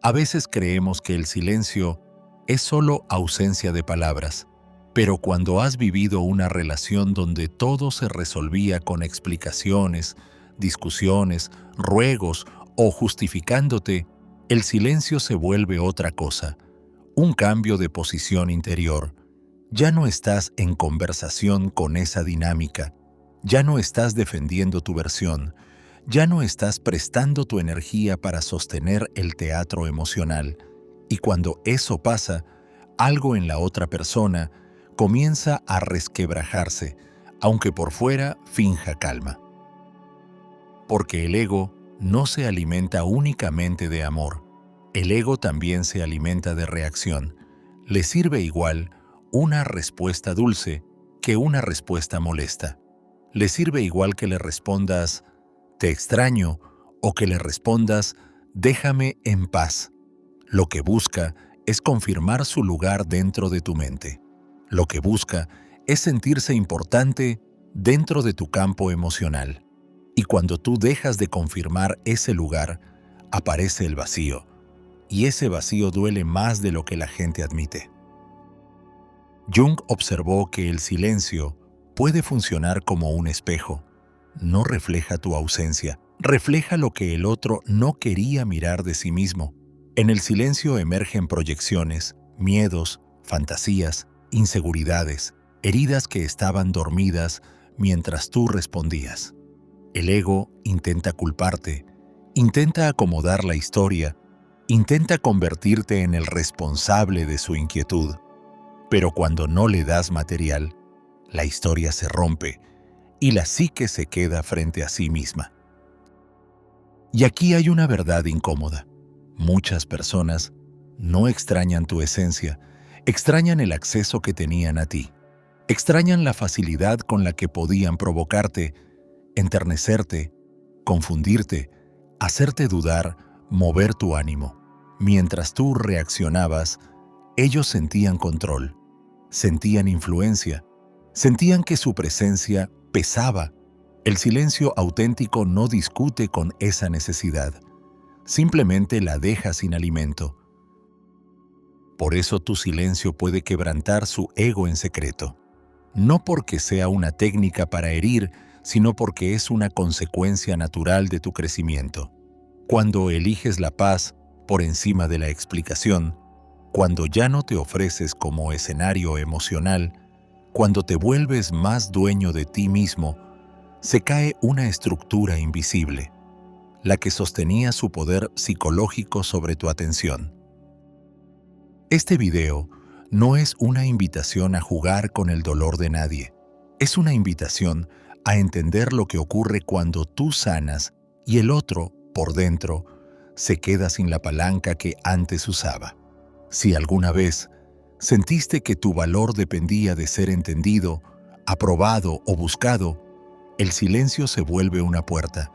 A veces creemos que el silencio es solo ausencia de palabras, pero cuando has vivido una relación donde todo se resolvía con explicaciones, discusiones, ruegos o justificándote, el silencio se vuelve otra cosa, un cambio de posición interior. Ya no estás en conversación con esa dinámica, ya no estás defendiendo tu versión, ya no estás prestando tu energía para sostener el teatro emocional. Y cuando eso pasa, algo en la otra persona comienza a resquebrajarse, aunque por fuera finja calma. Porque el ego no se alimenta únicamente de amor, el ego también se alimenta de reacción. Le sirve igual una respuesta dulce que una respuesta molesta. Le sirve igual que le respondas «te extraño» o que le respondas «déjame en paz». Lo que busca es confirmar su lugar dentro de tu mente. Lo que busca es sentirse importante dentro de tu campo emocional. Y cuando tú dejas de confirmar ese lugar, aparece el vacío. Y ese vacío duele más de lo que la gente admite. Jung observó que el silencio puede funcionar como un espejo. No refleja tu ausencia, refleja lo que el otro no quería mirar de sí mismo. En el silencio emergen proyecciones, miedos, fantasías, inseguridades, heridas que estaban dormidas mientras tú respondías. El ego intenta culparte, intenta acomodar la historia, intenta convertirte en el responsable de su inquietud. Pero cuando no le das material, la historia se rompe y la psique se queda frente a sí misma. Y aquí hay una verdad incómoda. Muchas personas no extrañan tu esencia, extrañan el acceso que tenían a ti. Extrañan la facilidad con la que podían provocarte, enternecerte, confundirte, hacerte dudar, mover tu ánimo. Mientras tú reaccionabas, ellos sentían control, sentían influencia, sentían que su presencia pesaba. El silencio auténtico no discute con esa necesidad, simplemente la deja sin alimento. Por eso tu silencio puede quebrantar su ego en secreto. No porque sea una técnica para herir, sino porque es una consecuencia natural de tu crecimiento. Cuando eliges la paz por encima de la explicación, cuando ya no te ofreces como escenario emocional, cuando te vuelves más dueño de ti mismo, se cae una estructura invisible, la que sostenía su poder psicológico sobre tu atención. Este video no es una invitación a jugar con el dolor de nadie. Es una invitación a entender lo que ocurre cuando tú sanas y el otro, por dentro, se queda sin la palanca que antes usaba. Si alguna vez sentiste que tu valor dependía de ser entendido, aprobado o buscado, el silencio se vuelve una puerta,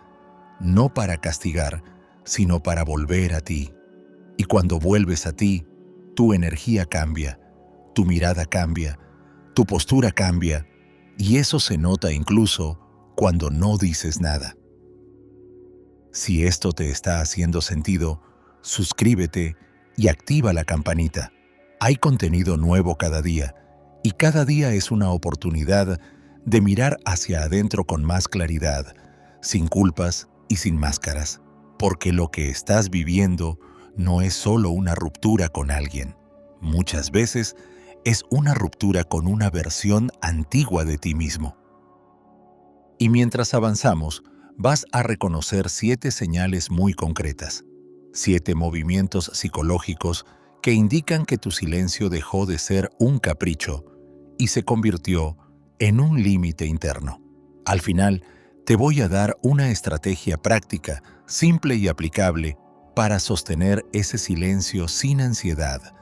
no para castigar, sino para volver a ti. Y cuando vuelves a ti, tu energía cambia, tu mirada cambia, tu postura cambia, y eso se nota incluso cuando no dices nada. Si esto te está haciendo sentido, suscríbete y activa la campanita. Hay contenido nuevo cada día, y cada día es una oportunidad de mirar hacia adentro con más claridad, sin culpas y sin máscaras, porque lo que estás viviendo no es solo una ruptura con alguien. Muchas veces es una ruptura con una versión antigua de ti mismo. Y mientras avanzamos, vas a reconocer 7 señales muy concretas, 7 movimientos psicológicos que indican que tu silencio dejó de ser un capricho y se convirtió en un límite interno. Al final, te voy a dar una estrategia práctica, simple y aplicable, para sostener ese silencio sin ansiedad,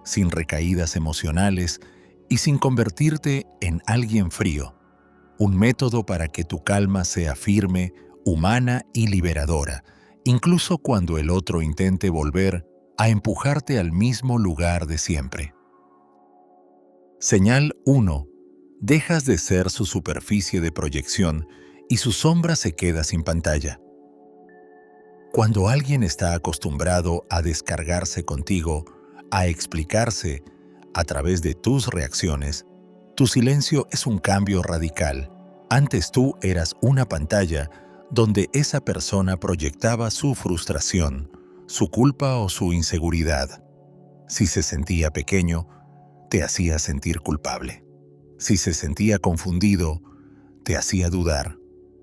sin recaídas emocionales y sin convertirte en alguien frío. Un método para que tu calma sea firme, humana y liberadora, incluso cuando el otro intente volver a empujarte al mismo lugar de siempre. Señal 1. Dejas de ser su superficie de proyección y su sombra se queda sin pantalla. Cuando alguien está acostumbrado a descargarse contigo, a explicarse a través de tus reacciones, tu silencio es un cambio radical. Antes tú eras una pantalla donde esa persona proyectaba su frustración, su culpa o su inseguridad. Si se sentía pequeño, te hacía sentir culpable. Si se sentía confundido, te hacía dudar.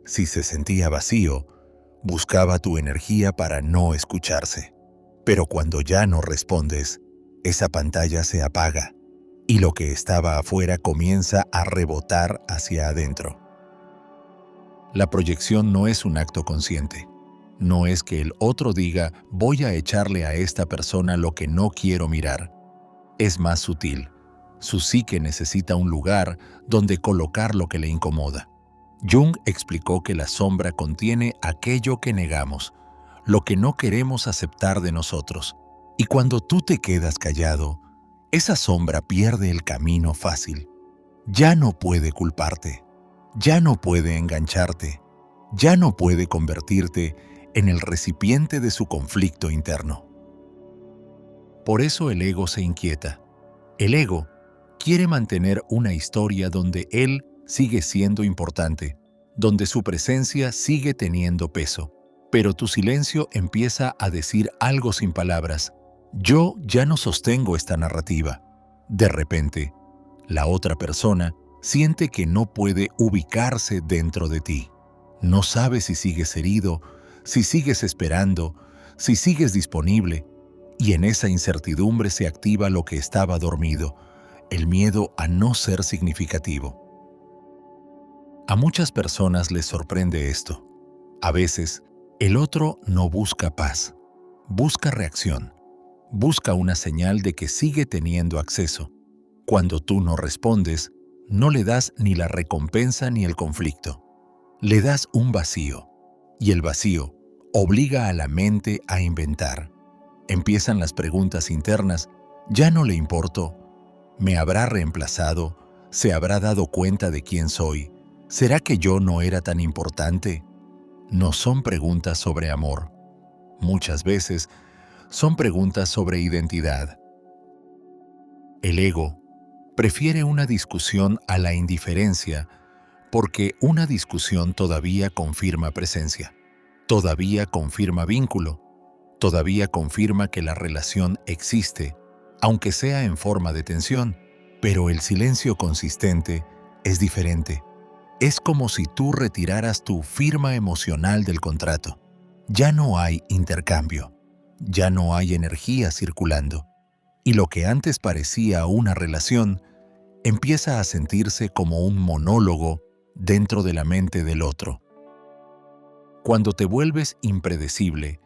Si se sentía vacío, buscaba tu energía para no escucharse. Pero cuando ya no respondes, esa pantalla se apaga y lo que estaba afuera comienza a rebotar hacia adentro. La proyección no es un acto consciente. No es que el otro diga, voy a echarle a esta persona lo que no quiero mirar. Es más sutil. Su psique necesita un lugar donde colocar lo que le incomoda. Jung explicó que la sombra contiene aquello que negamos, lo que no queremos aceptar de nosotros. Y cuando tú te quedas callado, esa sombra pierde el camino fácil. Ya no puede culparte, ya no puede engancharte, ya no puede convertirte en el recipiente de su conflicto interno. Por eso el ego se inquieta. El ego quiere mantener una historia donde él sigue siendo importante, donde su presencia sigue teniendo peso. Pero tu silencio empieza a decir algo sin palabras. Yo ya no sostengo esta narrativa. De repente, la otra persona siente que no puede ubicarse dentro de ti. No sabe si sigues herido, si sigues esperando, si sigues disponible. Y en esa incertidumbre se activa lo que estaba dormido, el miedo a no ser significativo. A muchas personas les sorprende esto. A veces, el otro no busca paz, busca reacción, busca una señal de que sigue teniendo acceso. Cuando tú no respondes, no le das ni la recompensa ni el conflicto. Le das un vacío, y el vacío obliga a la mente a inventar. Empiezan las preguntas internas, ¿ya no le importo? ¿Me habrá reemplazado? ¿Se habrá dado cuenta de quién soy? ¿Será que yo no era tan importante? No son preguntas sobre amor. Muchas veces son preguntas sobre identidad. El ego prefiere una discusión a la indiferencia porque una discusión todavía confirma presencia, todavía confirma vínculo, todavía confirma que la relación existe, aunque sea en forma de tensión. Pero el silencio consistente es diferente. Es como si tú retiraras tu firma emocional del contrato. Ya no hay intercambio, ya no hay energía circulando. Y lo que antes parecía una relación empieza a sentirse como un monólogo dentro de la mente del otro. Cuando te vuelves impredecible,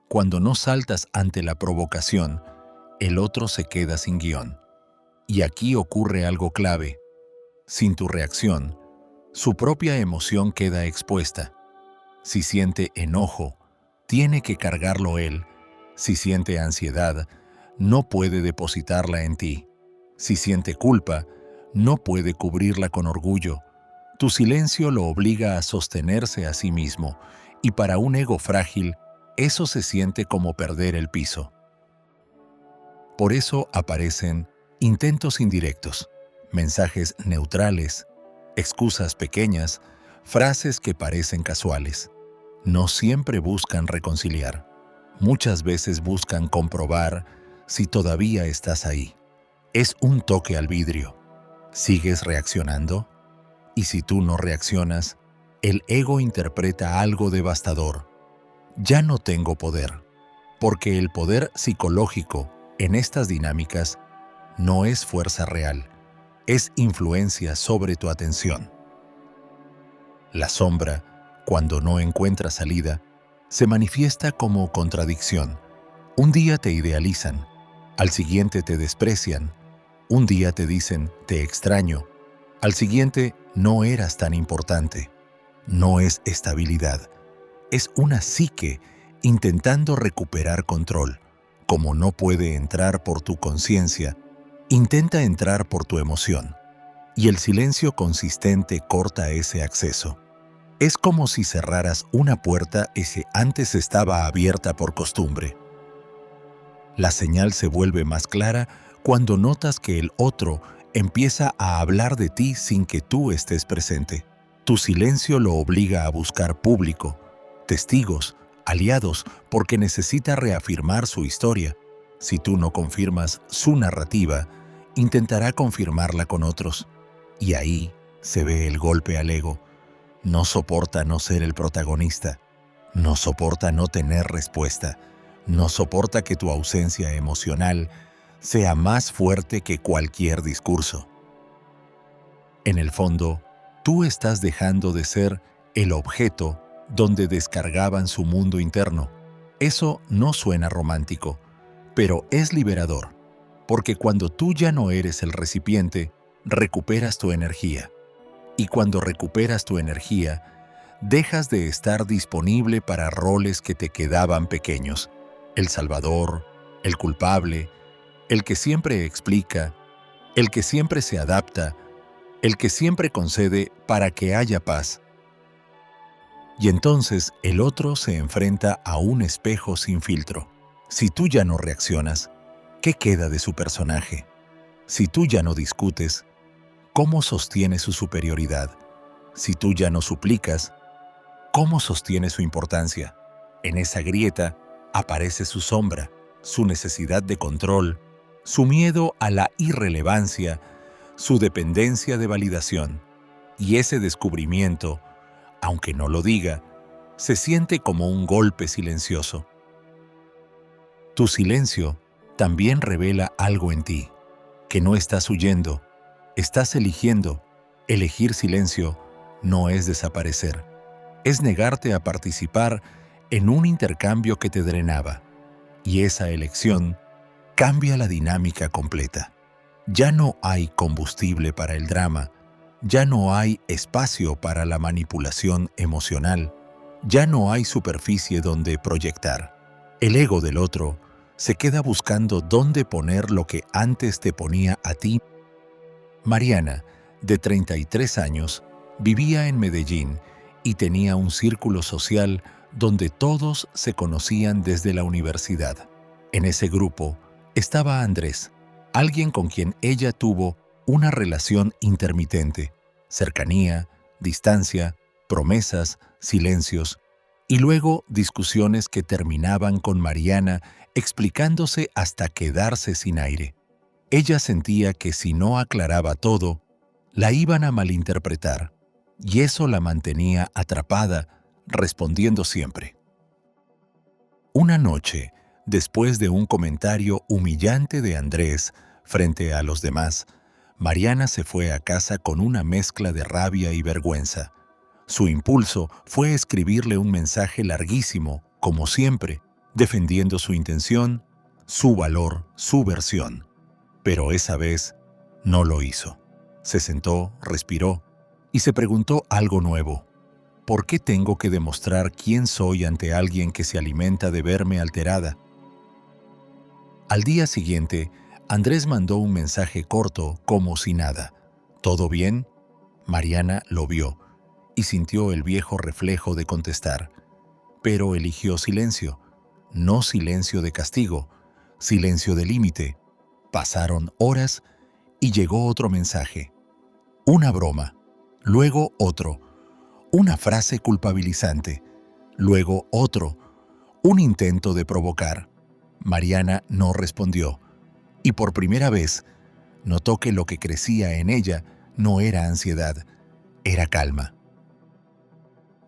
cuando no saltas ante la provocación, el otro se queda sin guión. Y aquí ocurre algo clave. Sin tu reacción, su propia emoción queda expuesta. Si siente enojo, tiene que cargarlo él. Si siente ansiedad, no puede depositarla en ti. Si siente culpa, no puede cubrirla con orgullo. Tu silencio lo obliga a sostenerse a sí mismo, y para un ego frágil, eso se siente como perder el piso. Por eso aparecen intentos indirectos, mensajes neutrales, excusas pequeñas, frases que parecen casuales. No siempre buscan reconciliar. Muchas veces buscan comprobar si todavía estás ahí. Es un toque al vidrio. ¿Sigues reaccionando? Y si tú no reaccionas, el ego interpreta algo devastador. Ya no tengo poder, porque el poder psicológico en estas dinámicas no es fuerza real, es influencia sobre tu atención. La sombra, cuando no encuentra salida, se manifiesta como contradicción. Un día te idealizan, al siguiente te desprecian, un día te dicen te extraño, al siguiente no eras tan importante. No es estabilidad, es una psique intentando recuperar control. Como no puede entrar por tu conciencia, intenta entrar por tu emoción, y el silencio consistente corta ese acceso. Es como si cerraras una puerta que antes estaba abierta por costumbre. La señal se vuelve más clara cuando notas que el otro empieza a hablar de ti sin que tú estés presente. Tu silencio lo obliga a buscar público, testigos, aliados, porque necesita reafirmar su historia. Si tú no confirmas su narrativa, intentará confirmarla con otros. Y ahí se ve el golpe al ego. No soporta no ser el protagonista. No soporta no tener respuesta. No soporta que tu ausencia emocional sea más fuerte que cualquier discurso. En el fondo, tú estás dejando de ser el objeto donde descargaban su mundo interno. Eso no suena romántico, pero es liberador, porque cuando tú ya no eres el recipiente, recuperas tu energía. Y cuando recuperas tu energía, dejas de estar disponible para roles que te quedaban pequeños. El salvador, el culpable, el que siempre explica, el que siempre se adapta, el que siempre concede para que haya paz. Y entonces el otro se enfrenta a un espejo sin filtro. Si tú ya no reaccionas, ¿qué queda de su personaje? Si tú ya no discutes, ¿cómo sostiene su superioridad? Si tú ya no suplicas, ¿cómo sostiene su importancia? En esa grieta aparece su sombra, su necesidad de control, su miedo a la irrelevancia, su dependencia de validación. Y ese descubrimiento, aunque no lo diga, se siente como un golpe silencioso. Tu silencio también revela algo en ti, que no estás huyendo, estás eligiendo. Elegir silencio no es desaparecer, es negarte a participar en un intercambio que te drenaba. Y esa elección cambia la dinámica completa. Ya no hay combustible para el drama, ya no hay espacio para la manipulación emocional, ya no hay superficie donde proyectar. El ego del otro se queda buscando dónde poner lo que antes te ponía a ti. Mariana, de 33 años, vivía en Medellín y tenía un círculo social donde todos se conocían desde la universidad. En ese grupo estaba Andrés, alguien con quien ella tuvo una relación intermitente, cercanía, distancia, promesas, silencios, y luego discusiones que terminaban con Mariana explicándose hasta quedarse sin aire. Ella sentía que si no aclaraba todo, la iban a malinterpretar, y eso la mantenía atrapada, respondiendo siempre. Una noche, después de un comentario humillante de Andrés frente a los demás, Mariana se fue a casa con una mezcla de rabia y vergüenza. Su impulso fue escribirle un mensaje larguísimo, como siempre, defendiendo su intención, su valor, su versión. Pero esa vez no lo hizo. Se sentó, respiró y se preguntó algo nuevo. ¿Por qué tengo que demostrar quién soy ante alguien que se alimenta de verme alterada? Al día siguiente, Andrés mandó un mensaje corto, como si nada. ¿Todo bien? Mariana lo vio y sintió el viejo reflejo de contestar. Pero eligió silencio, no silencio de castigo, silencio de límite. Pasaron horas y llegó otro mensaje. Una broma, luego otro. Una frase culpabilizante, luego otro. Un intento de provocar. Mariana no respondió, y por primera vez notó que lo que crecía en ella no era ansiedad, era calma.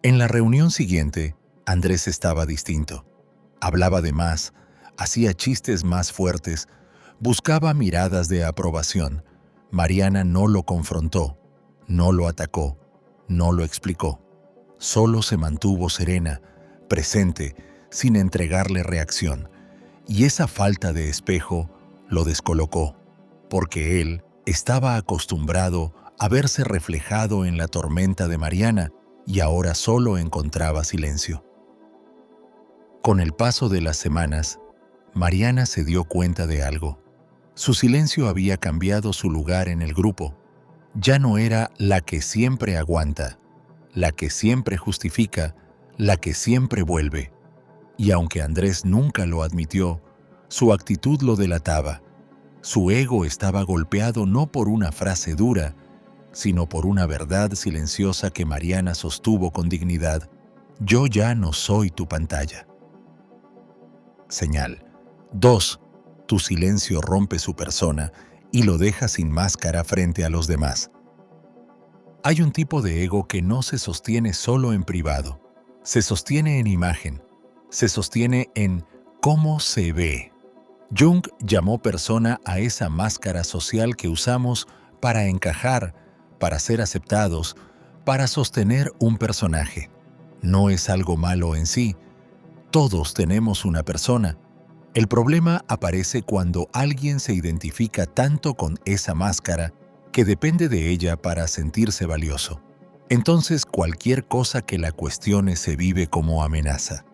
En la reunión siguiente, Andrés estaba distinto. Hablaba de más, hacía chistes más fuertes, buscaba miradas de aprobación. Mariana no lo confrontó, no lo atacó, no lo explicó. Solo se mantuvo serena, presente, sin entregarle reacción. Y esa falta de espejo lo descolocó, porque él estaba acostumbrado a verse reflejado en la tormenta de Mariana y ahora solo encontraba silencio. Con el paso de las semanas, Mariana se dio cuenta de algo. Su silencio había cambiado su lugar en el grupo. Ya no era la que siempre aguanta, la que siempre justifica, la que siempre vuelve. Y aunque Andrés nunca lo admitió, su actitud lo delataba. Su ego estaba golpeado no por una frase dura, sino por una verdad silenciosa que Mariana sostuvo con dignidad. Yo ya no soy tu pantalla. Señal. 2. Tu silencio rompe su persona y lo deja sin máscara frente a los demás. Hay un tipo de ego que no se sostiene solo en privado. Se sostiene en imagen. Se sostiene en cómo se ve. Jung llamó persona a esa máscara social que usamos para encajar, para ser aceptados, para sostener un personaje. No es algo malo en sí. Todos tenemos una persona. El problema aparece cuando alguien se identifica tanto con esa máscara que depende de ella para sentirse valioso. Entonces cualquier cosa que la cuestione se vive como amenaza.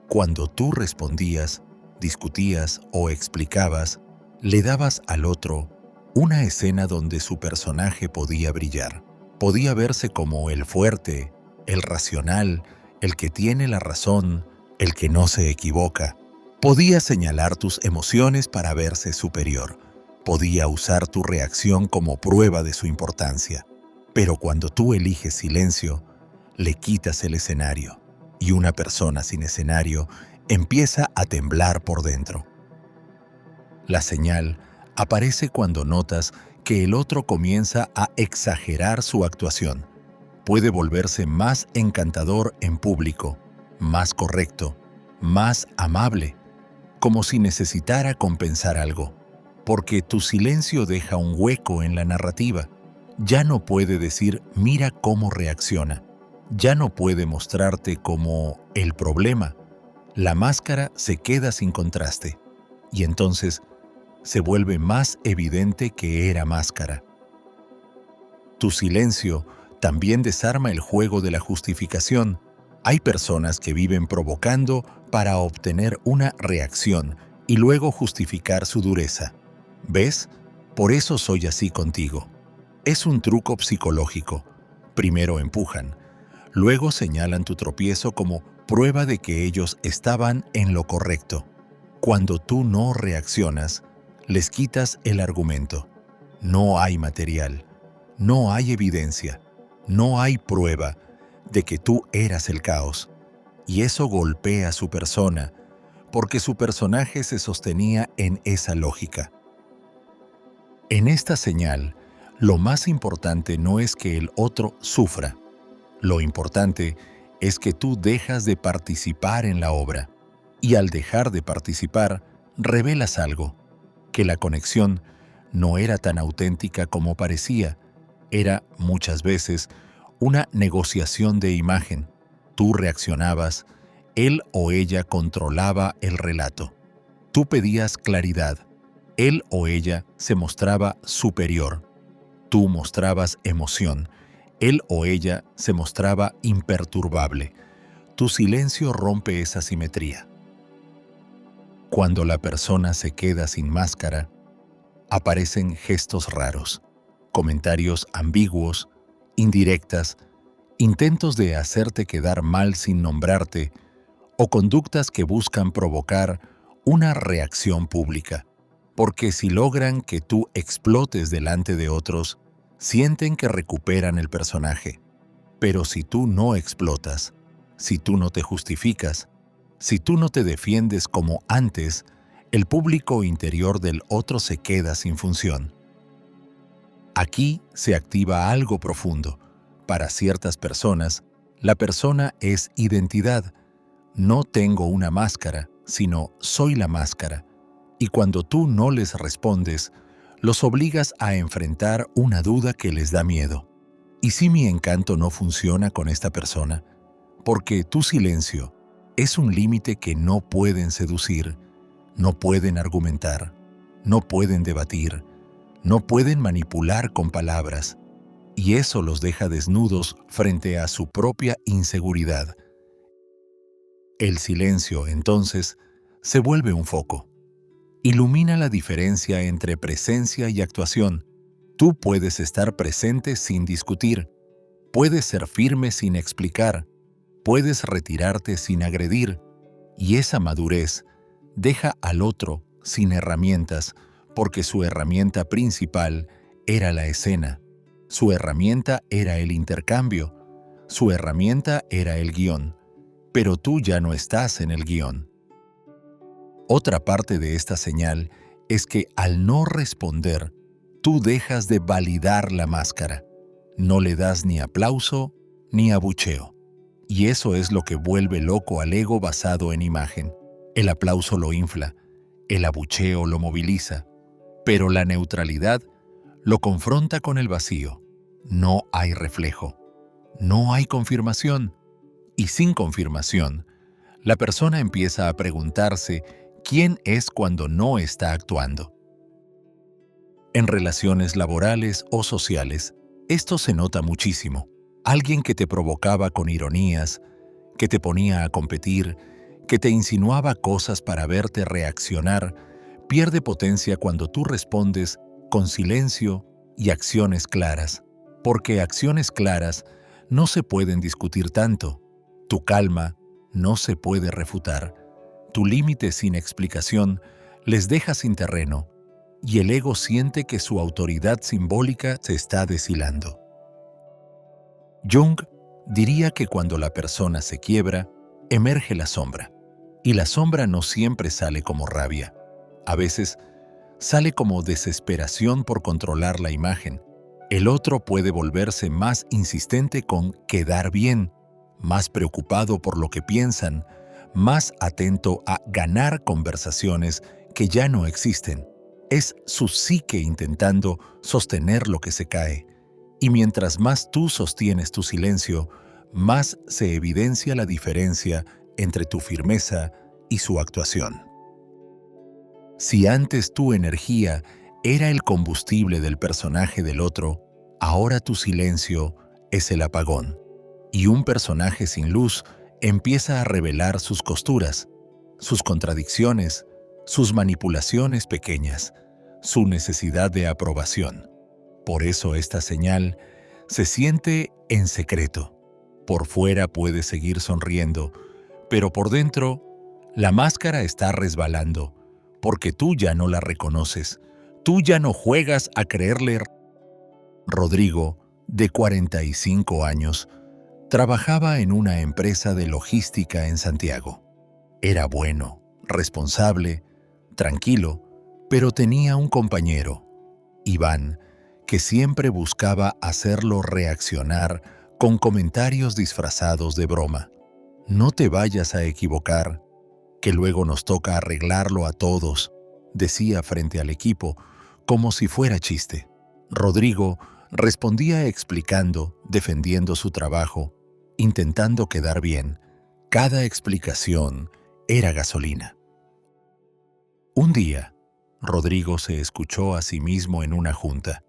Cuando tú respondías, discutías o explicabas, le dabas al otro una escena donde su personaje podía brillar. Podía verse como el fuerte, el racional, el que tiene la razón, el que no se equivoca. Podía señalar tus emociones para verse superior. Podía usar tu reacción como prueba de su importancia. Pero cuando tú eliges silencio, le quitas el escenario. Y una persona sin escenario empieza a temblar por dentro. La señal aparece cuando notas que el otro comienza a exagerar su actuación. Puede volverse más encantador en público, más correcto, más amable, como si necesitara compensar algo, porque tu silencio deja un hueco en la narrativa. Ya no puede decir mira cómo reacciona, ya no puede mostrarte como el problema. La máscara se queda sin contraste, y entonces se vuelve más evidente que era máscara. Tu silencio también desarma el juego de la justificación. Hay personas que viven provocando para obtener una reacción y luego justificar su dureza. ¿Ves? Por eso soy así contigo. Es un truco psicológico. Primero empujan, luego señalan tu tropiezo como prueba de que ellos estaban en lo correcto. Cuando tú no reaccionas, les quitas el argumento. No hay material, no hay evidencia, no hay prueba de que tú eras el caos. Y eso golpea su persona, porque su personaje se sostenía en esa lógica. En esta señal, lo más importante no es que el otro sufra. Lo importante es que tú dejas de participar en la obra. Y al dejar de participar, revelas algo, que la conexión no era tan auténtica como parecía. Era, muchas veces, una negociación de imagen. Tú reaccionabas, él o ella controlaba el relato. Tú pedías claridad, él o ella se mostraba superior. Tú mostrabas emoción, él o ella se mostraba imperturbable. Tu silencio rompe esa simetría. Cuando la persona se queda sin máscara, aparecen gestos raros, comentarios ambiguos, indirectas, intentos de hacerte quedar mal sin nombrarte o conductas que buscan provocar una reacción pública. Porque si logran que tú explotes delante de otros, sienten que recuperan el personaje. Pero si tú no explotas, si tú no te justificas, si tú no te defiendes como antes, el público interior del otro se queda sin función. Aquí se activa algo profundo. Para ciertas personas, la persona es identidad. No tengo una máscara, sino soy la máscara. Y cuando tú no les respondes, los obligas a enfrentar una duda que les da miedo. ¿Y si mi encanto no funciona con esta persona? Porque tu silencio es un límite que no pueden seducir, no pueden argumentar, no pueden debatir, no pueden manipular con palabras. Y eso los deja desnudos frente a su propia inseguridad. El silencio, entonces, se vuelve un foco. Ilumina la diferencia entre presencia y actuación. Tú puedes estar presente sin discutir. Puedes ser firme sin explicar, puedes retirarte sin agredir, y esa madurez deja al otro sin herramientas, porque su herramienta principal era la escena, su herramienta era el intercambio, su herramienta era el guión, pero tú ya no estás en el guión. Otra parte de esta señal es que al no responder, tú dejas de validar la máscara. No le das ni aplauso ni abucheo. Y eso es lo que vuelve loco al ego basado en imagen. El aplauso lo infla, el abucheo lo moviliza, pero la neutralidad lo confronta con el vacío. No hay reflejo, no hay confirmación. Y sin confirmación, la persona empieza a preguntarse quién es cuando no está actuando. En relaciones laborales o sociales, esto se nota muchísimo. Alguien que te provocaba con ironías, que te ponía a competir, que te insinuaba cosas para verte reaccionar, pierde potencia cuando tú respondes con silencio y acciones claras, porque acciones claras no se pueden discutir tanto. Tu calma no se puede refutar. Tu límite sin explicación les deja sin terreno, y el ego siente que su autoridad simbólica se está deshilando. Jung diría que cuando la persona se quiebra, emerge la sombra. Y la sombra no siempre sale como rabia. A veces sale como desesperación por controlar la imagen. El otro puede volverse más insistente con quedar bien, más preocupado por lo que piensan, más atento a ganar conversaciones que ya no existen. Es su psique intentando sostener lo que se cae. Y mientras más tú sostienes tu silencio, más se evidencia la diferencia entre tu firmeza y su actuación. Si antes tu energía era el combustible del personaje del otro, ahora tu silencio es el apagón. Y un personaje sin luz empieza a revelar sus costuras, sus contradicciones, sus manipulaciones pequeñas, su necesidad de aprobación. Por eso esta señal se siente en secreto. Por fuera puede seguir sonriendo, pero por dentro la máscara está resbalando, porque tú ya no la reconoces, tú ya no juegas a creerle. Rodrigo, de 45 años, trabajaba en una empresa de logística en Santiago. Era bueno, responsable, tranquilo, pero tenía un compañero, Iván, que siempre buscaba hacerlo reaccionar con comentarios disfrazados de broma. No te vayas a equivocar, que luego nos toca arreglarlo a todos, decía frente al equipo, como si fuera chiste. Rodrigo respondía explicando, defendiendo su trabajo, intentando quedar bien. Cada explicación era gasolina. Un día, Rodrigo se escuchó a sí mismo en una junta.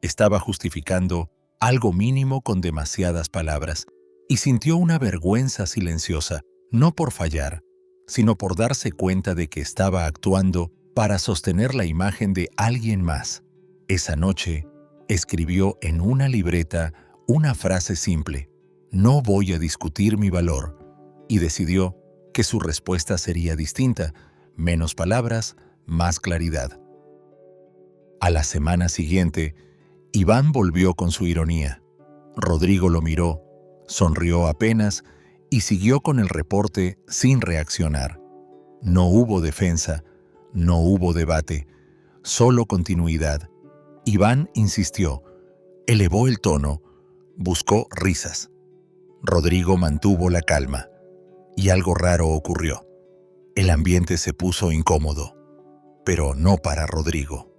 Estaba justificando algo mínimo con demasiadas palabras y sintió una vergüenza silenciosa, no por fallar, sino por darse cuenta de que estaba actuando para sostener la imagen de alguien más. Esa noche, escribió en una libreta una frase simple: «No voy a discutir mi valor», y decidió que su respuesta sería distinta, menos palabras, más claridad. A la semana siguiente, Iván volvió con su ironía. Rodrigo lo miró, sonrió apenas y siguió con el reporte sin reaccionar. No hubo defensa, no hubo debate, solo continuidad. Iván insistió, elevó el tono, buscó risas. Rodrigo mantuvo la calma, y algo raro ocurrió. El ambiente se puso incómodo, pero no para Rodrigo,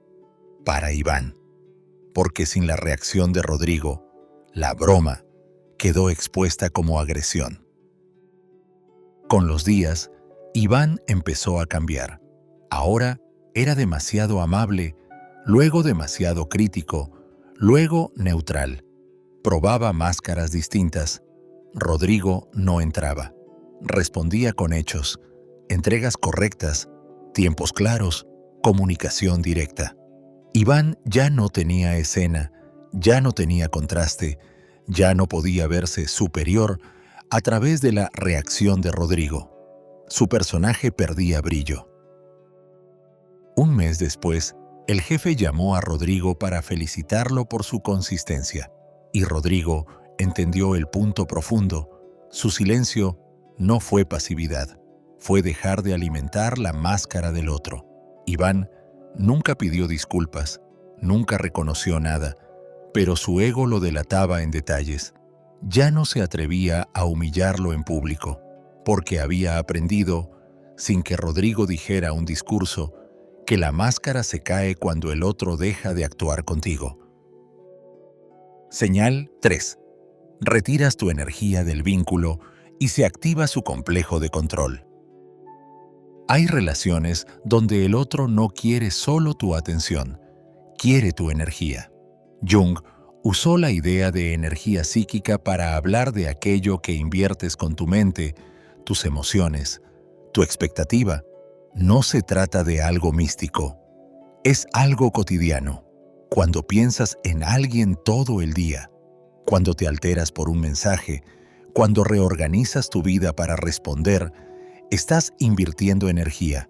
para Iván, porque sin la reacción de Rodrigo, la broma quedó expuesta como agresión. Con los días, Iván empezó a cambiar. Ahora era demasiado amable, luego demasiado crítico, luego neutral. Probaba máscaras distintas. Rodrigo no entraba. Respondía con hechos, entregas correctas, tiempos claros, comunicación directa. Iván ya no tenía escena, ya no tenía contraste, Ya no podía verse superior a través de la reacción de Rodrigo. Su personaje perdía brillo. Un mes después, el jefe llamó a Rodrigo para felicitarlo por su consistencia, y Rodrigo entendió el punto profundo. Su silencio no fue pasividad, fue dejar de alimentar la máscara del otro. Iván nunca pidió disculpas, nunca reconoció nada, pero su ego lo delataba en detalles. Ya no se atrevía a humillarlo en público, porque había aprendido, sin que Rodrigo dijera un discurso, que la máscara se cae cuando el otro deja de actuar contigo. Señal 3. Retiras tu energía del vínculo y se activa su complejo de control. Hay relaciones donde el otro no quiere solo tu atención, quiere tu energía. Jung usó la idea de energía psíquica para hablar de aquello que inviertes con tu mente, tus emociones, tu expectativa. No se trata de algo místico, es algo cotidiano. Cuando piensas en alguien todo el día, cuando te alteras por un mensaje, cuando reorganizas tu vida para responder, estás invirtiendo energía.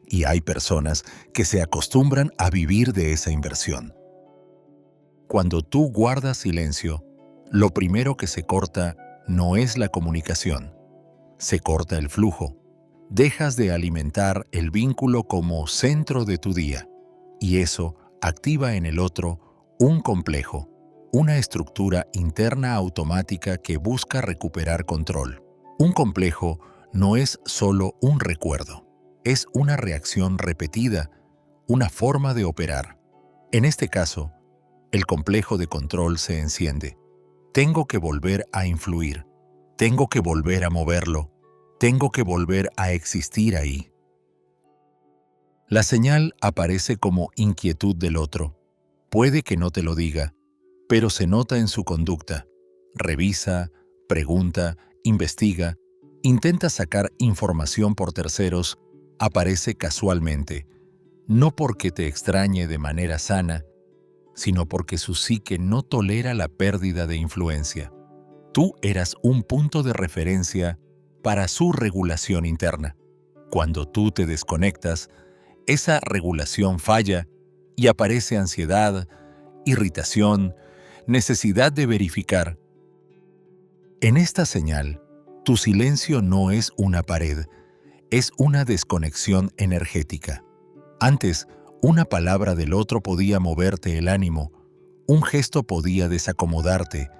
Y hay personas que se acostumbran a vivir de esa inversión. Cuando tú guardas silencio, lo primero que se corta no es la comunicación, se corta el flujo. Dejas de alimentar el vínculo como centro de tu día, y eso activa en el otro un complejo, una estructura interna automática que busca recuperar control. Un complejo no es solo un recuerdo, es una reacción repetida, una forma de operar. En este caso, el complejo de control se enciende. Tengo que volver a influir, tengo que volver a moverlo, tengo que volver a existir ahí. La señal aparece como inquietud del otro. Puede que no te lo diga, pero se nota en su conducta. Revisa, pregunta, investiga, intenta sacar información por terceros, aparece casualmente, no porque te extrañe de manera sana, sino porque su psique no tolera la pérdida de influencia. Tú eras un punto de referencia para su regulación interna. Cuando tú te desconectas, esa regulación falla y aparece ansiedad, irritación, necesidad de verificar. En esta señal, tu silencio no es una pared, es una desconexión energética. Antes, una palabra del otro podía moverte el ánimo, un gesto podía desacomodarte,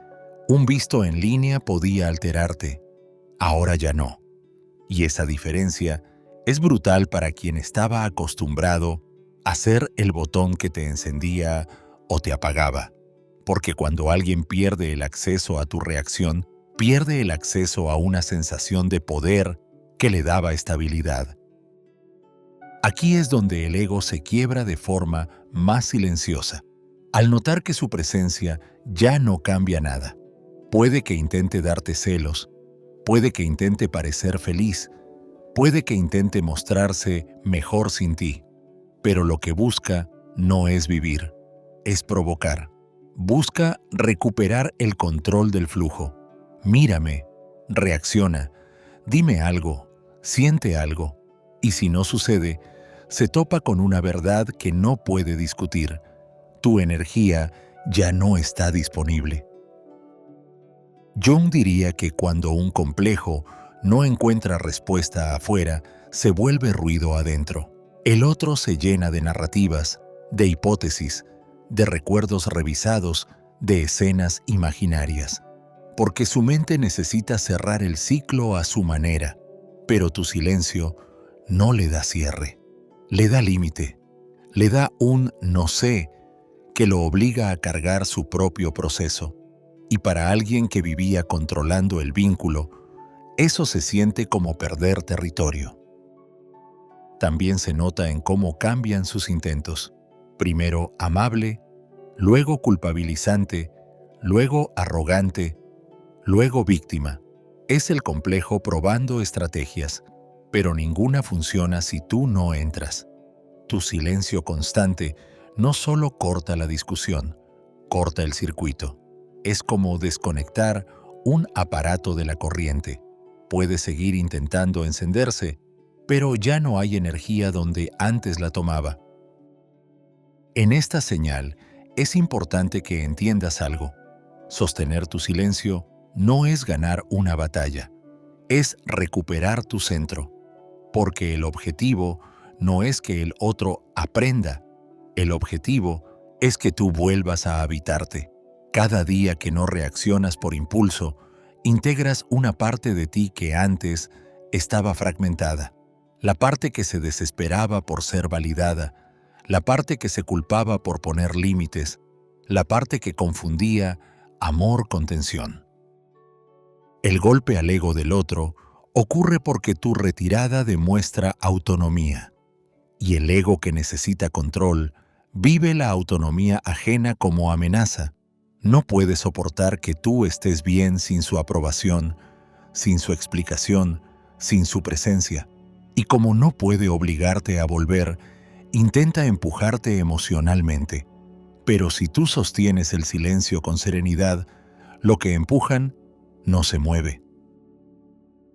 un visto en línea podía alterarte. Ahora ya no. Y esa diferencia es brutal para quien estaba acostumbrado a ser el botón que te encendía o te apagaba. Porque cuando alguien pierde el acceso a tu reacción, pierde el acceso a una sensación de poder que le daba estabilidad. Aquí es donde el ego se quiebra de forma más silenciosa, al notar que su presencia ya no cambia nada. Puede que intente darte celos, puede que intente parecer feliz, puede que intente mostrarse mejor sin ti, pero lo que busca no es vivir, es provocar. Busca recuperar el control del flujo. Mírame, reacciona, dime algo, siente algo, y si no sucede, se topa con una verdad que no puede discutir. Tu energía ya no está disponible. Jung diría que cuando un complejo no encuentra respuesta afuera, se vuelve ruido adentro. El otro se llena de narrativas, de hipótesis, de recuerdos revisados, de escenas imaginarias. Porque su mente necesita cerrar el ciclo a su manera, pero tu silencio no le da cierre, le da límite, le da un no sé que lo obliga a cargar su propio proceso. Y para alguien que vivía controlando el vínculo, eso se siente como perder territorio. También se nota en cómo cambian sus intentos. Primero amable, luego culpabilizante, luego arrogante, luego víctima. Es el complejo probando estrategias, pero ninguna funciona si tú no entras. Tu silencio constante no solo corta la discusión, corta el circuito. Es como desconectar un aparato de la corriente. Puede seguir intentando encenderse, pero ya no hay energía donde antes la tomaba. En esta señal, es importante que entiendas algo. Sostener tu silencio no es ganar una batalla, es recuperar tu centro, porque el objetivo no es que el otro aprenda, el objetivo es que tú vuelvas a habitarte. Cada día que no reaccionas por impulso, integras una parte de ti que antes estaba fragmentada, la parte que se desesperaba por ser validada, la parte que se culpaba por poner límites, la parte que confundía amor con tensión. El golpe al ego del otro ocurre porque tu retirada demuestra autonomía, y el ego que necesita control vive la autonomía ajena como amenaza. No puede soportar que tú estés bien sin su aprobación, sin su explicación, sin su presencia. Y como no puede obligarte a volver, intenta empujarte emocionalmente. Pero si tú sostienes el silencio con serenidad, lo que empujan no se mueve.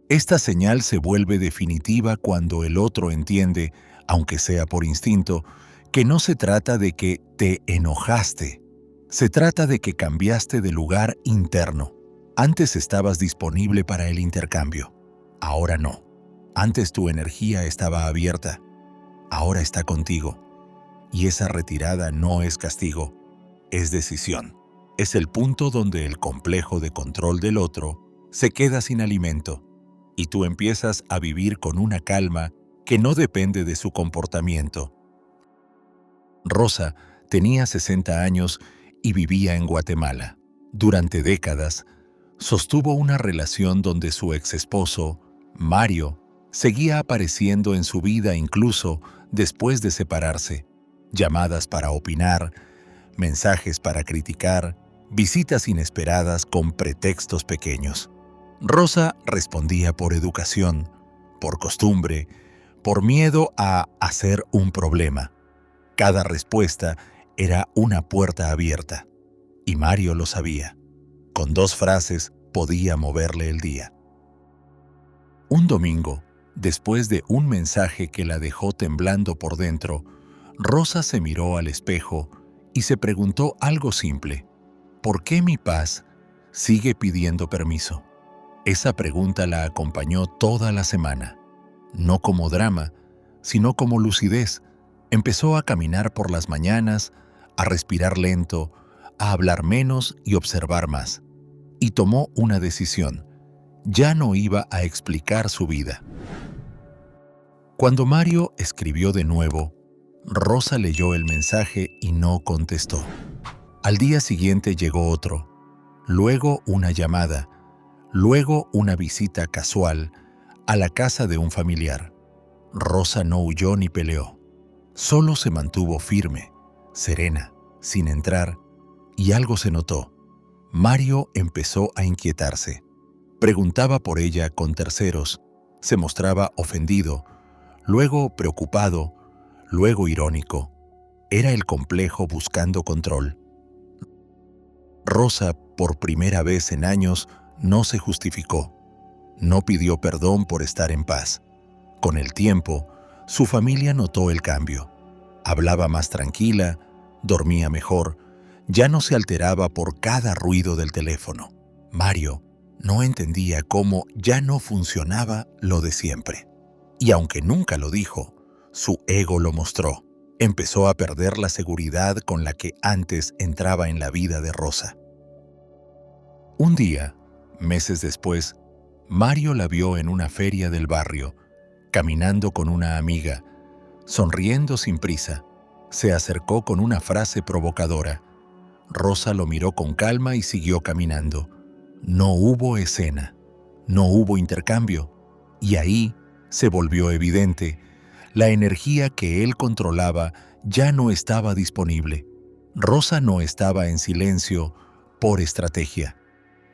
Esta señal se vuelve definitiva cuando el otro entiende, aunque sea por instinto, que no se trata de que te enojaste. Se trata de que cambiaste de lugar interno. Antes estabas disponible para el intercambio. Ahora no. Antes tu energía estaba abierta. Ahora está contigo. Y esa retirada no es castigo, es decisión. Es el punto donde el complejo de control del otro se queda sin alimento y tú empiezas a vivir con una calma que no depende de su comportamiento. Rosa tenía 60 años y vivía en Guatemala. Durante décadas, sostuvo una relación donde su exesposo, Mario, seguía apareciendo en su vida incluso después de separarse. Llamadas para opinar, mensajes para criticar, visitas inesperadas con pretextos pequeños. Rosa respondía por educación, por costumbre, por miedo a hacer un problema. Cada respuesta era una puerta abierta, y Mario lo sabía. Con 2 frases podía moverle el día. Un domingo, después de un mensaje que la dejó temblando por dentro, Rosa se miró al espejo y se preguntó algo simple. ¿Por qué mi paz sigue pidiendo permiso? Esa pregunta la acompañó toda la semana. No como drama, sino como lucidez. Empezó a caminar por las mañanas, a respirar lento, a hablar menos y observar más. Y tomó una decisión. Ya no iba a explicar su vida. Cuando Mario escribió de nuevo, Rosa leyó el mensaje y no contestó. Al día siguiente llegó otro, luego una llamada, luego una visita casual a la casa de un familiar. Rosa no huyó ni peleó, solo se mantuvo firme, serena, sin entrar, y algo se notó. Mario empezó a inquietarse. Preguntaba por ella con terceros, se mostraba ofendido, luego preocupado, luego irónico. Era el complejo buscando control. Rosa, por primera vez en años, no se justificó. No pidió perdón por estar en paz. Con el tiempo, su familia notó el cambio. Hablaba más tranquila, dormía mejor, ya no se alteraba por cada ruido del teléfono. Mario no entendía cómo ya no funcionaba lo de siempre. Y aunque nunca lo dijo, su ego lo mostró. Empezó a perder la seguridad con la que antes entraba en la vida de Rosa. Un día, meses después, Mario la vio en una feria del barrio, caminando con una amiga, sonriendo sin prisa. Se acercó con una frase provocadora. Rosa lo miró con calma y siguió caminando. No hubo escena, no hubo intercambio, y ahí se volvió evidente. La energía que él controlaba ya no estaba disponible. Rosa no estaba en silencio por estrategia.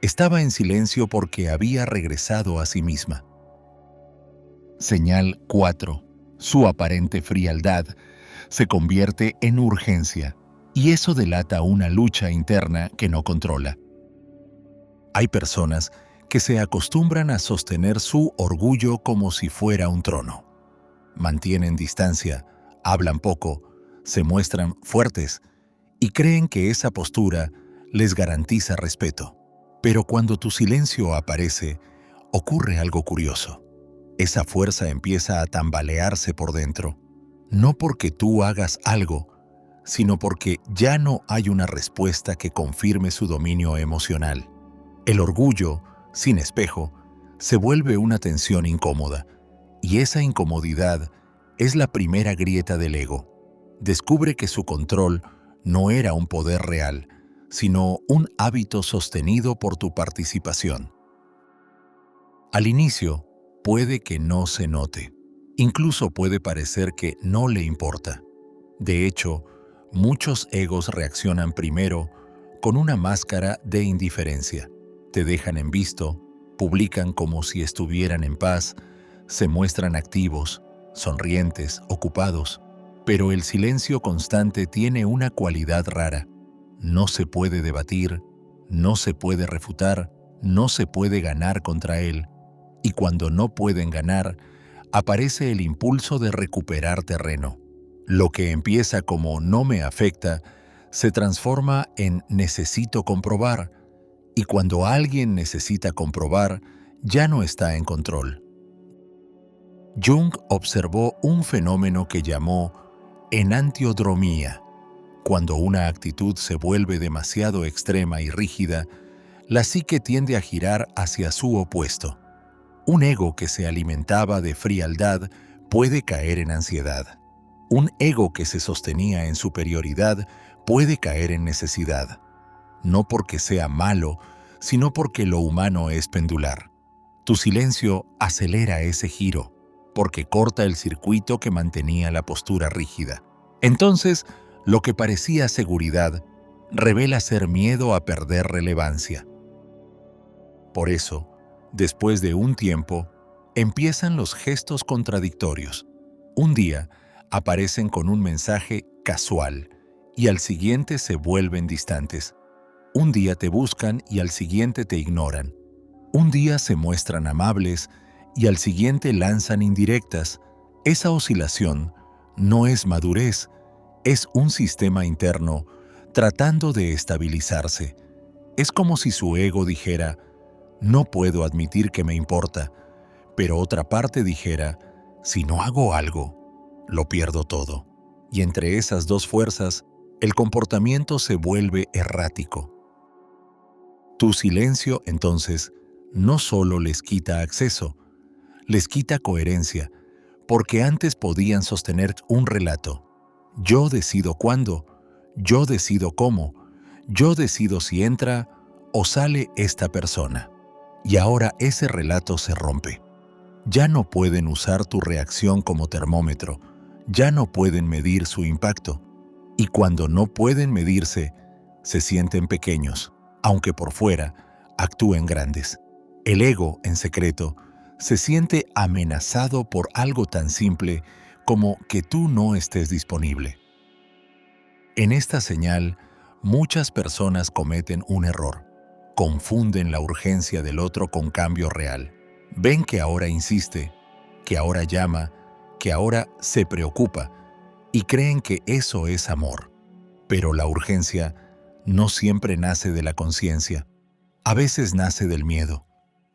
Estaba en silencio porque había regresado a sí misma. Señal 4. Su aparente frialdad se convierte en urgencia, y eso delata una lucha interna que no controla. Hay personas que se acostumbran a sostener su orgullo como si fuera un trono. Mantienen distancia, hablan poco, se muestran fuertes y creen que esa postura les garantiza respeto. Pero cuando tu silencio aparece, ocurre algo curioso. Esa fuerza empieza a tambalearse por dentro, no porque tú hagas algo, sino porque ya no hay una respuesta que confirme su dominio emocional. El orgullo, sin espejo, se vuelve una tensión incómoda, y esa incomodidad es la primera grieta del ego. Descubre que su control no era un poder real, sino un hábito sostenido por tu participación. Al inicio, puede que no se note. Incluso puede parecer que no le importa. De hecho, muchos egos reaccionan primero con una máscara de indiferencia. Te dejan en visto, publican como si estuvieran en paz, se muestran activos, sonrientes, ocupados. Pero el silencio constante tiene una cualidad rara. No se puede debatir, no se puede refutar, no se puede ganar contra él. Y cuando no pueden ganar, aparece el impulso de recuperar terreno. Lo que empieza como no me afecta, se transforma en necesito comprobar, y cuando alguien necesita comprobar, ya no está en control. Jung observó un fenómeno que llamó enantiodromía. Cuando una actitud se vuelve demasiado extrema y rígida, la psique tiende a girar hacia su opuesto. Un ego que se alimentaba de frialdad puede caer en ansiedad. Un ego que se sostenía en superioridad puede caer en necesidad. No porque sea malo, sino porque lo humano es pendular. Tu silencio acelera ese giro, porque corta el circuito que mantenía la postura rígida. Entonces, lo que parecía seguridad revela ser miedo a perder relevancia. Por eso, después de un tiempo, empiezan los gestos contradictorios. Un día, aparecen con un mensaje casual y al siguiente se vuelven distantes. Un día te buscan y al siguiente te ignoran. Un día se muestran amables y al siguiente lanzan indirectas. Esa oscilación no es madurez, es un sistema interno tratando de estabilizarse. Es como si su ego dijera, no puedo admitir que me importa, pero otra parte dijera, si no hago algo, lo pierdo todo. Y entre esas dos fuerzas, el comportamiento se vuelve errático. Tu silencio, entonces, no solo les quita acceso, les quita coherencia, porque antes podían sostener un relato. Yo decido cuándo, yo decido cómo, yo decido si entra o sale esta persona. Y ahora ese relato se rompe. Ya no pueden usar tu reacción como termómetro, ya no pueden medir su impacto. Y cuando no pueden medirse, se sienten pequeños, aunque por fuera actúen grandes. El ego, en secreto, se siente amenazado por algo tan simple como que tú no estés disponible. En esta señal, muchas personas cometen un error. Confunden la urgencia del otro con cambio real. Ven que ahora insiste, que ahora llama, que ahora se preocupa y creen que eso es amor. Pero la urgencia no siempre nace de la conciencia. A veces nace del miedo.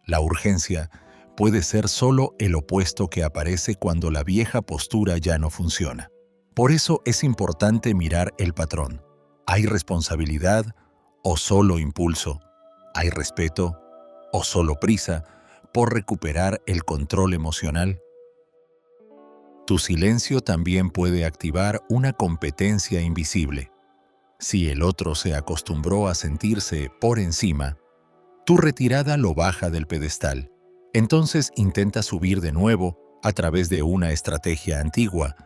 La urgencia puede ser solo el opuesto que aparece cuando la vieja postura ya no funciona. Por eso es importante mirar el patrón. ¿Hay responsabilidad o solo impulso? ¿Hay respeto o solo prisa por recuperar el control emocional? Tu silencio también puede activar una competencia invisible. Si el otro se acostumbró a sentirse por encima, tu retirada lo baja del pedestal. Entonces intenta subir de nuevo a través de una estrategia antigua,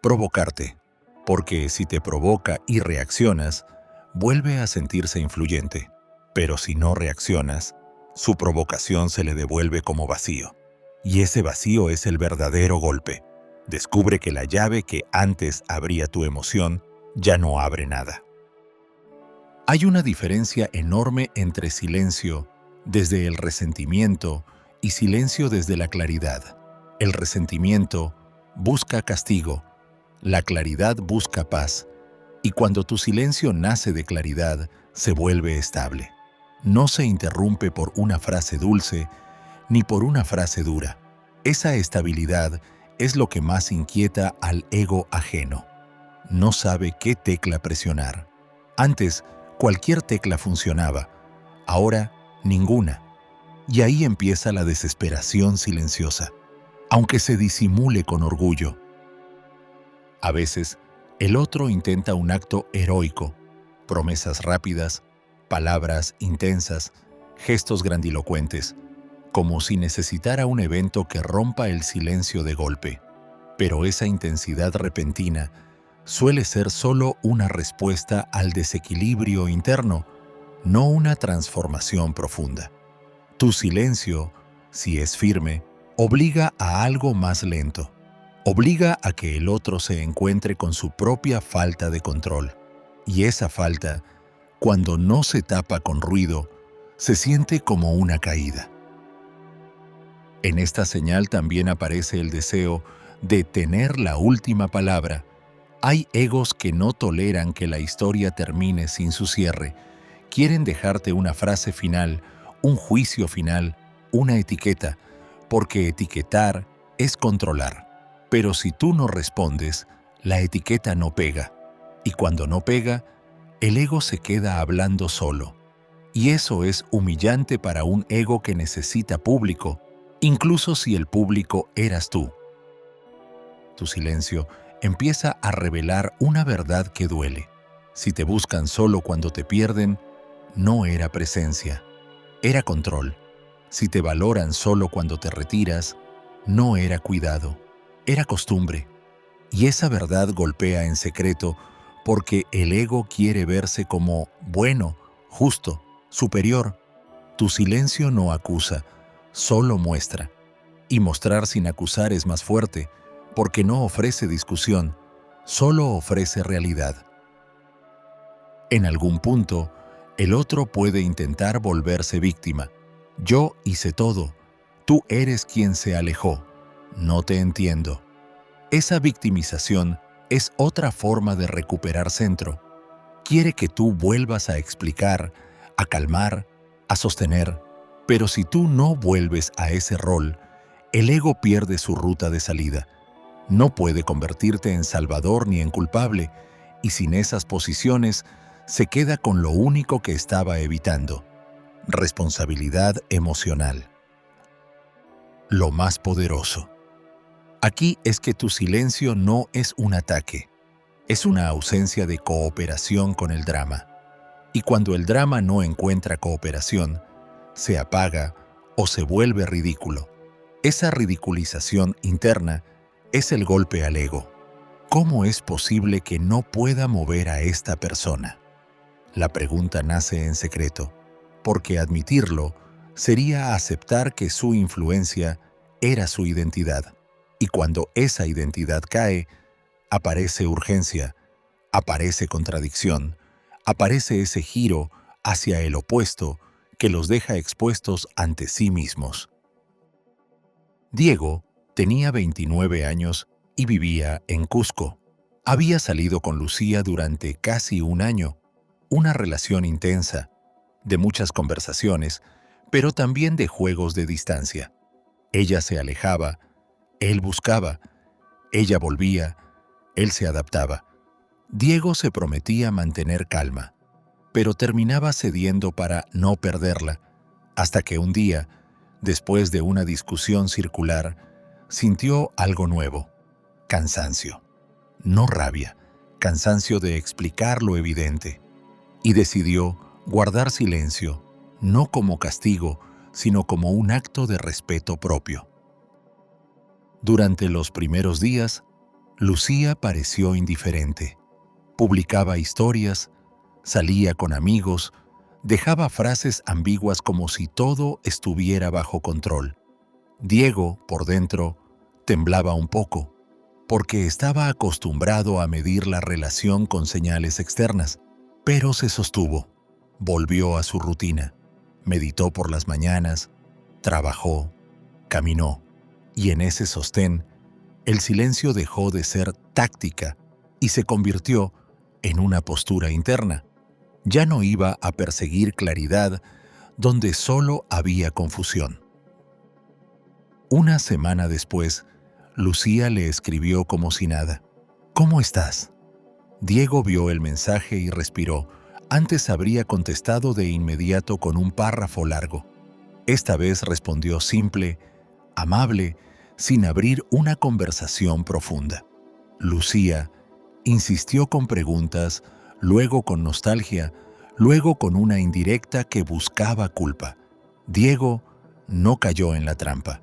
provocarte, porque si te provoca y reaccionas, vuelve a sentirse influyente. Pero si no reaccionas, su provocación se le devuelve como vacío. Y ese vacío es el verdadero golpe. Descubre que la llave que antes abría tu emoción ya no abre nada. Hay una diferencia enorme entre silencio desde el resentimiento y silencio desde la claridad. El resentimiento busca castigo, la claridad busca paz, y cuando tu silencio nace de claridad, se vuelve estable. No se interrumpe por una frase dulce ni por una frase dura. Esa estabilidad es lo que más inquieta al ego ajeno. No sabe qué tecla presionar. Antes, cualquier tecla funcionaba, ahora ninguna. Y ahí empieza la desesperación silenciosa, aunque se disimule con orgullo. A veces, el otro intenta un acto heroico, promesas rápidas, palabras intensas, gestos grandilocuentes, como si necesitara un evento que rompa el silencio de golpe. Pero esa intensidad repentina suele ser solo una respuesta al desequilibrio interno, no una transformación profunda. Tu silencio, si es firme, obliga a algo más lento. Obliga a que el otro se encuentre con su propia falta de control. Y esa falta, cuando no se tapa con ruido, se siente como una caída. En esta señal también aparece el deseo de tener la última palabra. Hay egos que no toleran que la historia termine sin su cierre. Quieren dejarte una frase final, un juicio final, una etiqueta, porque etiquetar es controlar. Pero si tú no respondes, la etiqueta no pega. Y cuando no pega, el ego se queda hablando solo. Y eso es humillante para un ego que necesita público, incluso si el público eras tú. Tu silencio empieza a revelar una verdad que duele. Si te buscan solo cuando te pierden, no era presencia, era control. Si te valoran solo cuando te retiras, no era cuidado, era costumbre. Y esa verdad golpea en secreto porque el ego quiere verse como bueno, justo, superior. Tu silencio no acusa, solo muestra. Y mostrar sin acusar es más fuerte, porque no ofrece discusión, solo ofrece realidad. En algún punto, el otro puede intentar volverse víctima. Yo hice todo, tú eres quien se alejó, no te entiendo. Esa victimización es otra forma de recuperar centro. Quiere que tú vuelvas a explicar, a calmar, a sostener, pero si tú no vuelves a ese rol, el ego pierde su ruta de salida. No puede convertirte en salvador ni en culpable, y sin esas posiciones se queda con lo único que estaba evitando: responsabilidad emocional. Lo más poderoso aquí es que tu silencio no es un ataque, es una ausencia de cooperación con el drama. Y cuando el drama no encuentra cooperación, se apaga o se vuelve ridículo. Esa ridiculización interna es el golpe al ego. ¿Cómo es posible que no pueda mover a esta persona? La pregunta nace en secreto, porque admitirlo sería aceptar que su influencia era su identidad. Y cuando esa identidad cae, aparece urgencia, aparece contradicción, aparece ese giro hacia el opuesto que los deja expuestos ante sí mismos. Diego tenía 29 años y vivía en Cusco. Había salido con Lucía durante casi un año, una relación intensa, de muchas conversaciones, pero también de juegos de distancia. Ella se alejaba, él buscaba, ella volvía, él se adaptaba. Diego se prometía mantener calma, pero terminaba cediendo para no perderla, hasta que un día, después de una discusión circular, sintió algo nuevo: cansancio. No rabia, cansancio de explicar lo evidente. Y decidió guardar silencio, no como castigo, sino como un acto de respeto propio. Durante los primeros días, Lucía pareció indiferente. Publicaba historias, salía con amigos, dejaba frases ambiguas como si todo estuviera bajo control. Diego, por dentro, temblaba un poco, porque estaba acostumbrado a medir la relación con señales externas, pero se sostuvo, volvió a su rutina. meditó por las mañanas, trabajó, caminó, y en ese sostén, el silencio dejó de ser táctica y se convirtió en una postura interna. Ya no iba a perseguir claridad donde solo había confusión. Una semana después, Lucía le escribió como si nada. «¿Cómo estás?». Diego vio el mensaje y respiró. Antes habría contestado de inmediato con un párrafo largo. Esta vez respondió simple, amable, sin abrir una conversación profunda. Lucía insistió con preguntas, luego con nostalgia, luego con una indirecta que buscaba culpa. Diego no cayó en la trampa.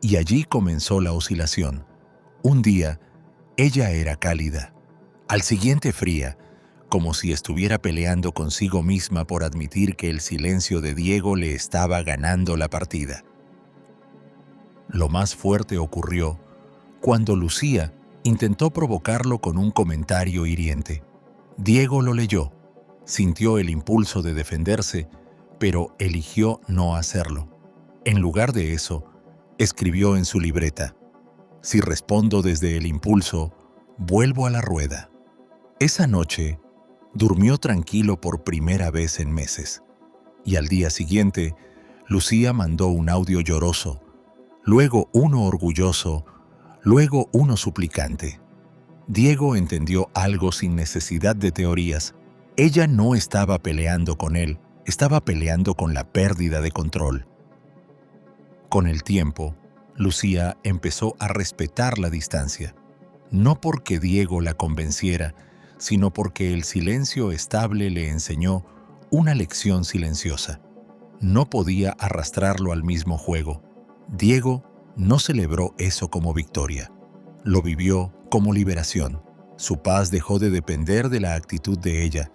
Y allí comenzó la oscilación. Un día, ella era cálida. Al siguiente fría, como si estuviera peleando consigo misma por admitir que el silencio de Diego le estaba ganando la partida. Lo más fuerte ocurrió cuando Lucía intentó provocarlo con un comentario hiriente. Diego lo leyó, sintió el impulso de defenderse, pero eligió no hacerlo. En lugar de eso, escribió en su libreta: «Si respondo desde el impulso, vuelvo a la rueda». Esa noche, durmió tranquilo por primera vez en meses. Y al día siguiente, Lucía mandó un audio lloroso, luego uno orgulloso, luego uno suplicante. Diego entendió algo sin necesidad de teorías. Ella no estaba peleando con él, estaba peleando con la pérdida de control. Con el tiempo, Lucía empezó a respetar la distancia, no porque Diego la convenciera, sino porque el silencio estable le enseñó una lección silenciosa. No podía arrastrarlo al mismo juego. Diego no celebró eso como victoria. Lo vivió como liberación. Su paz dejó de depender de la actitud de ella,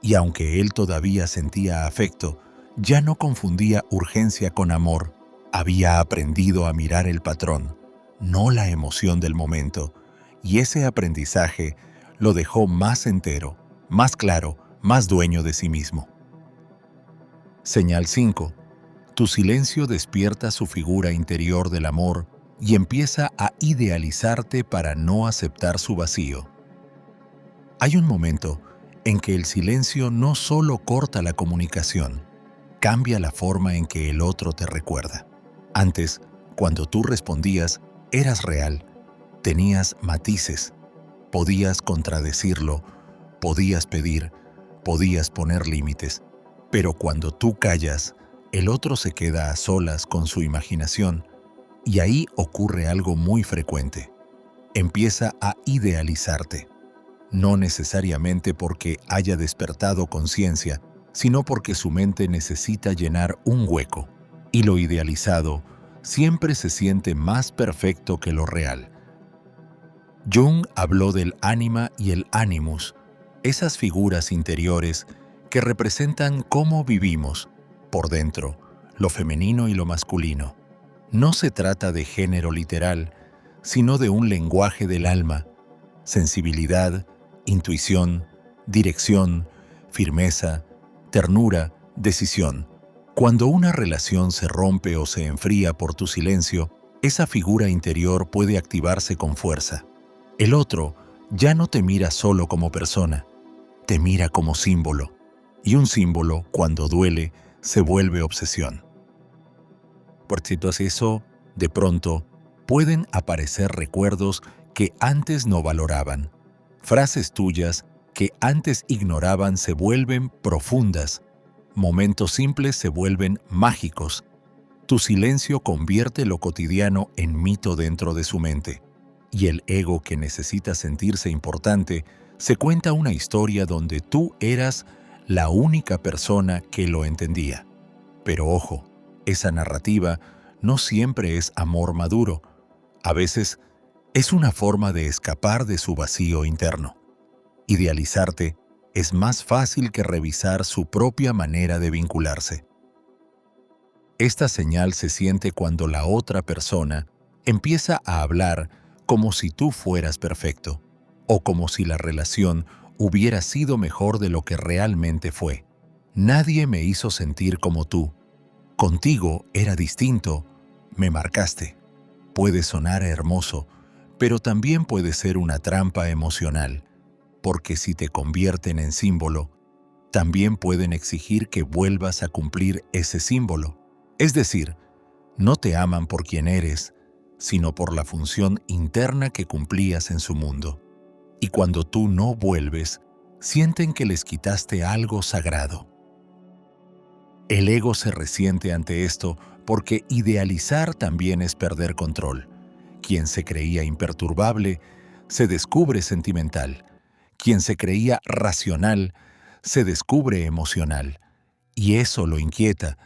y aunque él todavía sentía afecto, ya no confundía urgencia con amor. Había aprendido a mirar el patrón, no la emoción del momento, y ese aprendizaje lo dejó más entero, más claro, más dueño de sí mismo. Señal 5. Tu silencio despierta su figura interior del amor y empieza a idealizarte para no aceptar su vacío. Hay un momento en que el silencio no solo corta la comunicación, cambia la forma en que el otro te recuerda. Antes, cuando tú respondías, eras real, tenías matices, podías contradecirlo, podías pedir, podías poner límites, pero cuando tú callas, el otro se queda a solas con su imaginación y ahí ocurre algo muy frecuente. Empieza a idealizarte, no necesariamente porque haya despertado conciencia, sino porque su mente necesita llenar un hueco, y lo idealizado siempre se siente más perfecto que lo real. Jung habló del ánima y el animus, esas figuras interiores que representan cómo vivimos, por dentro, lo femenino y lo masculino. No se trata de género literal, sino de un lenguaje del alma, sensibilidad, intuición, dirección, firmeza, ternura, decisión. Cuando una relación se rompe o se enfría por tu silencio, esa figura interior puede activarse con fuerza. El otro ya no te mira solo como persona, te mira como símbolo, y un símbolo, cuando duele, se vuelve obsesión. Por cierto, eso, de pronto, pueden aparecer recuerdos que antes no valoraban. Frases tuyas que antes ignoraban se vuelven profundas. Momentos simples se vuelven mágicos. Tu silencio convierte lo cotidiano en mito dentro de su mente. Y el ego, que necesita sentirse importante, se cuenta una historia donde tú eras la única persona que lo entendía. Pero ojo, esa narrativa no siempre es amor maduro. A veces es una forma de escapar de su vacío interno. Idealizarte es más fácil que revisar su propia manera de vincularse. Esta señal se siente cuando la otra persona empieza a hablar como si tú fueras perfecto, o como si la relación hubiera sido mejor de lo que realmente fue. Nadie me hizo sentir como tú. Contigo era distinto, me marcaste. Puede sonar hermoso, pero también puede ser una trampa emocional, porque si te convierten en símbolo, también pueden exigir que vuelvas a cumplir ese símbolo. Es decir, no te aman por quien eres, sino por la función interna que cumplías en su mundo. Y cuando tú no vuelves, sienten que les quitaste algo sagrado. El ego se resiente ante esto porque idealizar también es perder control. Quien se creía imperturbable se descubre sentimental. Quien se creía racional se descubre emocional. Y eso lo inquieta,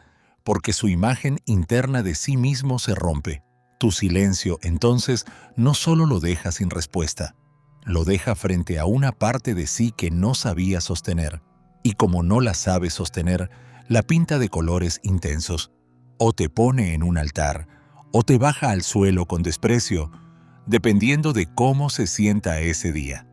porque su imagen interna de sí mismo se rompe. Tu silencio, entonces, no solo lo deja sin respuesta, lo deja frente a una parte de sí que no sabía sostener. Y como no la sabe sostener, la pinta de colores intensos. O te pone en un altar, o te baja al suelo con desprecio, dependiendo de cómo se sienta ese día.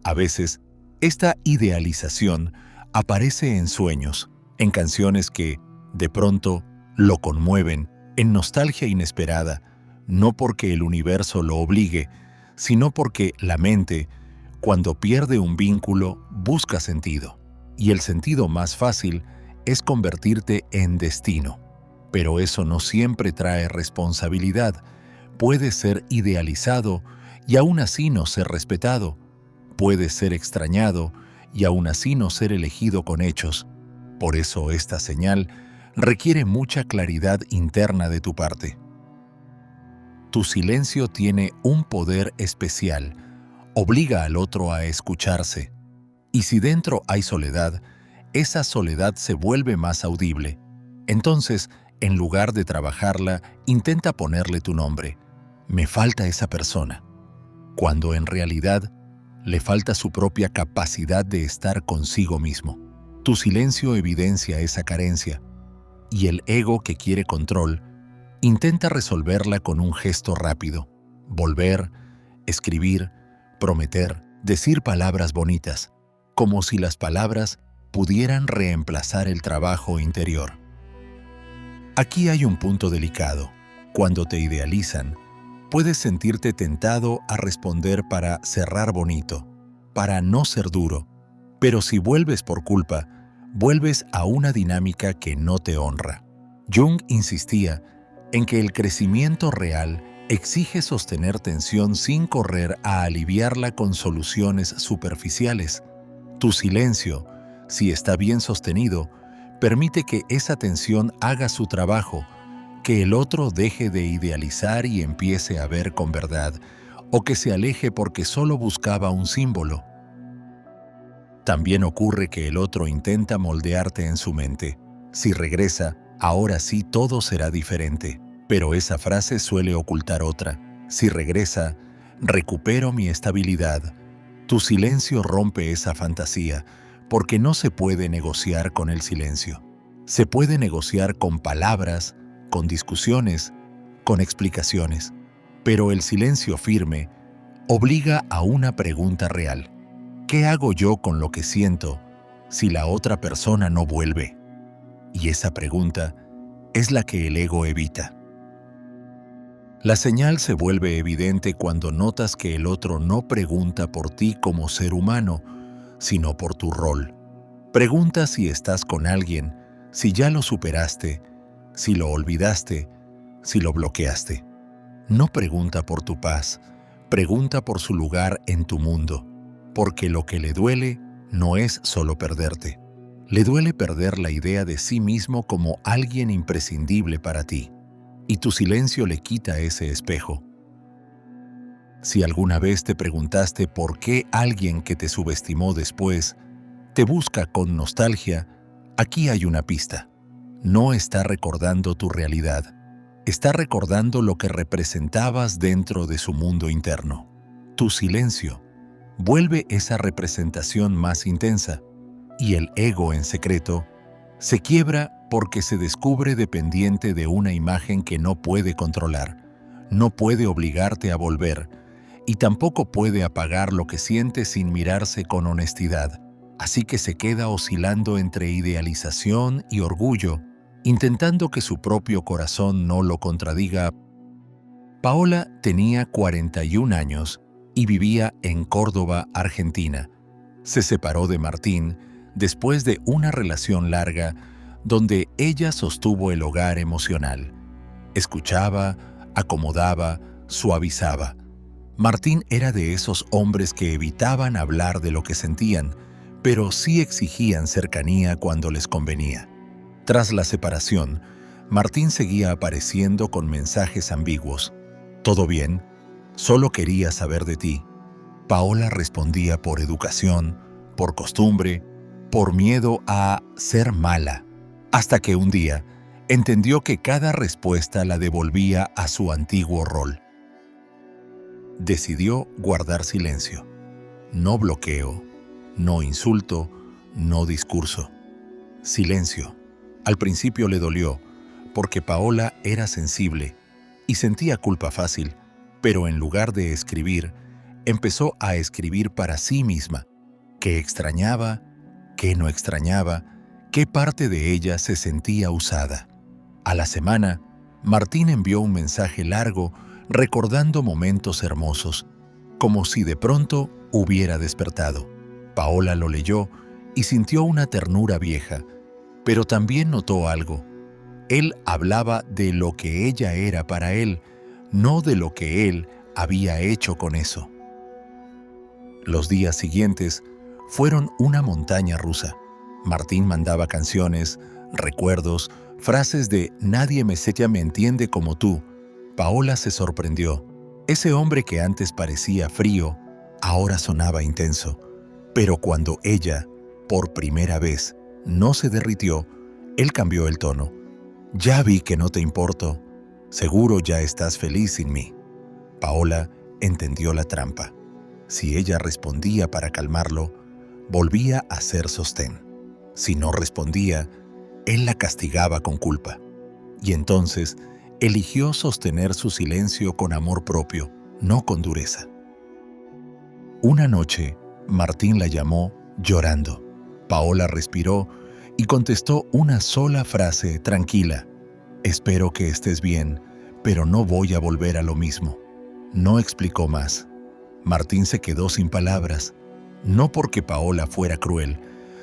A veces, esta idealización aparece en sueños, en canciones que, de pronto, lo conmueven, en nostalgia inesperada, no porque el universo lo obligue, sino porque la mente, cuando pierde un vínculo, busca sentido. Y el sentido más fácil es convertirte en destino. Pero eso no siempre trae responsabilidad. Puede ser idealizado y aún así no ser respetado. Puede ser extrañado y aún así no ser elegido con hechos. Por eso esta señal requiere mucha claridad interna de tu parte. Tu silencio tiene un poder especial. Obliga al otro a escucharse. Y si dentro hay soledad, esa soledad se vuelve más audible. Entonces, en lugar de trabajarla, intenta ponerle tu nombre. Me falta esa persona. Cuando en realidad le falta su propia capacidad de estar consigo mismo. Tu silencio evidencia esa carencia, y el ego que quiere control intenta resolverla con un gesto rápido. Volver, escribir, prometer, decir palabras bonitas, como si las palabras pudieran reemplazar el trabajo interior. Aquí hay un punto delicado. Cuando te idealizan, puedes sentirte tentado a responder para cerrar bonito, para no ser duro, pero si vuelves por culpa, vuelves a una dinámica que no te honra. Jung insistía en que el crecimiento real exige sostener tensión sin correr a aliviarla con soluciones superficiales. Tu silencio, si está bien sostenido, permite que esa tensión haga su trabajo, que el otro deje de idealizar y empiece a ver con verdad, o que se aleje porque solo buscaba un símbolo. También ocurre que el otro intenta moldearte en su mente. Si regresa, ahora sí todo será diferente. Pero esa frase suele ocultar otra. Si regresa, recupero mi estabilidad. Tu silencio rompe esa fantasía, porque no se puede negociar con el silencio. Se puede negociar con palabras, con discusiones, con explicaciones. Pero el silencio firme obliga a una pregunta real. ¿Qué hago yo con lo que siento si la otra persona no vuelve? Y esa pregunta es la que el ego evita. La señal se vuelve evidente cuando notas que el otro no pregunta por ti como ser humano, sino por tu rol. Pregunta si estás con alguien, si ya lo superaste, si lo olvidaste, si lo bloqueaste. No pregunta por tu paz, pregunta por su lugar en tu mundo, porque lo que le duele no es solo perderte. Le duele perder la idea de sí mismo como alguien imprescindible para ti. Y tu silencio le quita ese espejo. Si alguna vez te preguntaste por qué alguien que te subestimó después te busca con nostalgia, aquí hay una pista. No está recordando tu realidad. Está recordando lo que representabas dentro de su mundo interno. Tu silencio vuelve esa representación más intensa, y el ego en secreto se quiebra porque se descubre dependiente de una imagen que no puede controlar, no puede obligarte a volver, y tampoco puede apagar lo que siente sin mirarse con honestidad. Así que se queda oscilando entre idealización y orgullo, intentando que su propio corazón no lo contradiga. Paola tenía 41 años y vivía en Córdoba, Argentina. Se separó de Martín después de una relación larga donde ella sostuvo el hogar emocional. Escuchaba, acomodaba, suavizaba. Martín era de esos hombres que evitaban hablar de lo que sentían, pero sí exigían cercanía cuando les convenía. Tras la separación, Martín seguía apareciendo con mensajes ambiguos. «¿Todo bien? Solo quería saber de ti». Paola respondía por educación, por costumbre, por miedo a ser mala, hasta que un día entendió que cada respuesta la devolvía a su antiguo rol. Decidió guardar silencio. No bloqueo, no insulto, no discurso. Silencio. Al principio le dolió, porque Paola era sensible y sentía culpa fácil, pero en lugar de escribir, empezó a escribir para sí misma. ¿Qué extrañaba? ¿Qué no extrañaba? ¿Qué parte de ella se sentía usada? A la semana, Martín envió un mensaje largo recordando momentos hermosos, como si de pronto hubiera despertado. Paola lo leyó y sintió una ternura vieja, pero también notó algo. Él hablaba de lo que ella era para él, no de lo que él había hecho con eso. Los días siguientes fueron una montaña rusa. Martín mandaba canciones, recuerdos, frases de «Nadie me entiende como tú». Paola se sorprendió. Ese hombre que antes parecía frío, ahora sonaba intenso. Pero cuando ella, por primera vez, no se derritió, él cambió el tono. «Ya vi que no te importo. Seguro ya estás feliz sin mí». Paola entendió la trampa. Si ella respondía para calmarlo, volvía a ser sostén. Si no respondía, él la castigaba con culpa. Y entonces eligió sostener su silencio con amor propio, no con dureza. Una noche, Martín la llamó llorando. Paola respiró y contestó una sola frase tranquila. «Espero que estés bien, pero no voy a volver a lo mismo». No explicó más. Martín se quedó sin palabras, no porque Paola fuera cruel,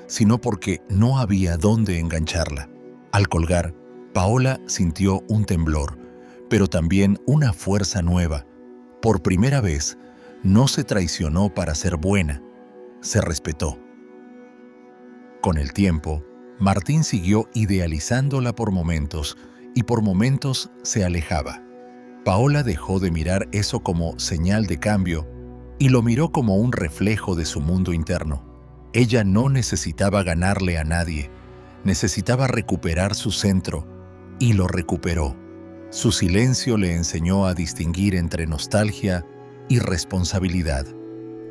sino porque no había dónde engancharla. Al colgar, Paola sintió un temblor, pero también una fuerza nueva. Por primera vez, no se traicionó para ser buena, se respetó. Con el tiempo, Martín siguió idealizándola por momentos y por momentos se alejaba. Paola dejó de mirar eso como señal de cambio y lo miró como un reflejo de su mundo interno. Ella no necesitaba ganarle a nadie, necesitaba recuperar su centro y lo recuperó. Su silencio le enseñó a distinguir entre nostalgia y responsabilidad,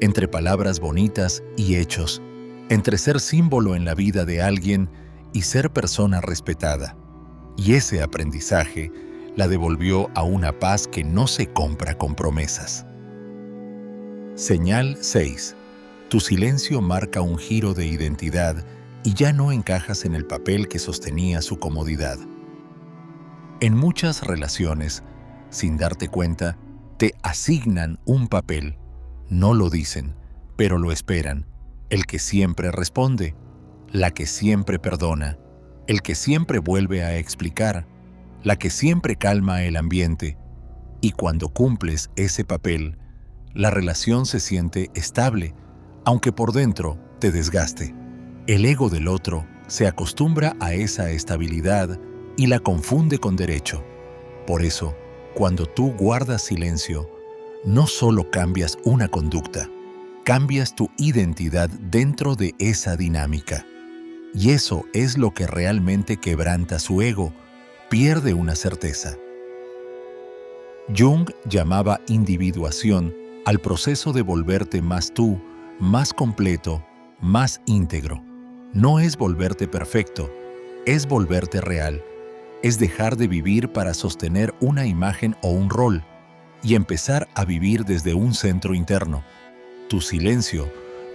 entre palabras bonitas y hechos, entre ser símbolo en la vida de alguien y ser persona respetada. Y ese aprendizaje la devolvió a una paz que no se compra con promesas. Señal 6. Tu silencio marca un giro de identidad y ya no encajas en el papel que sostenía su comodidad. En muchas relaciones, sin darte cuenta, te asignan un papel. No lo dicen, pero lo esperan. El que siempre responde, la que siempre perdona, el que siempre vuelve a explicar, la que siempre calma el ambiente. Y cuando cumples ese papel, la relación se siente estable, aunque por dentro te desgaste. El ego del otro se acostumbra a esa estabilidad y la confunde con derecho. Por eso, cuando tú guardas silencio, no solo cambias una conducta, cambias tu identidad dentro de esa dinámica. Y eso es lo que realmente quebranta su ego, pierde una certeza. Jung llamaba individuación al proceso de volverte más tú, más completo, más íntegro. No es volverte perfecto, es volverte real. Es dejar de vivir para sostener una imagen o un rol y empezar a vivir desde un centro interno. Tu silencio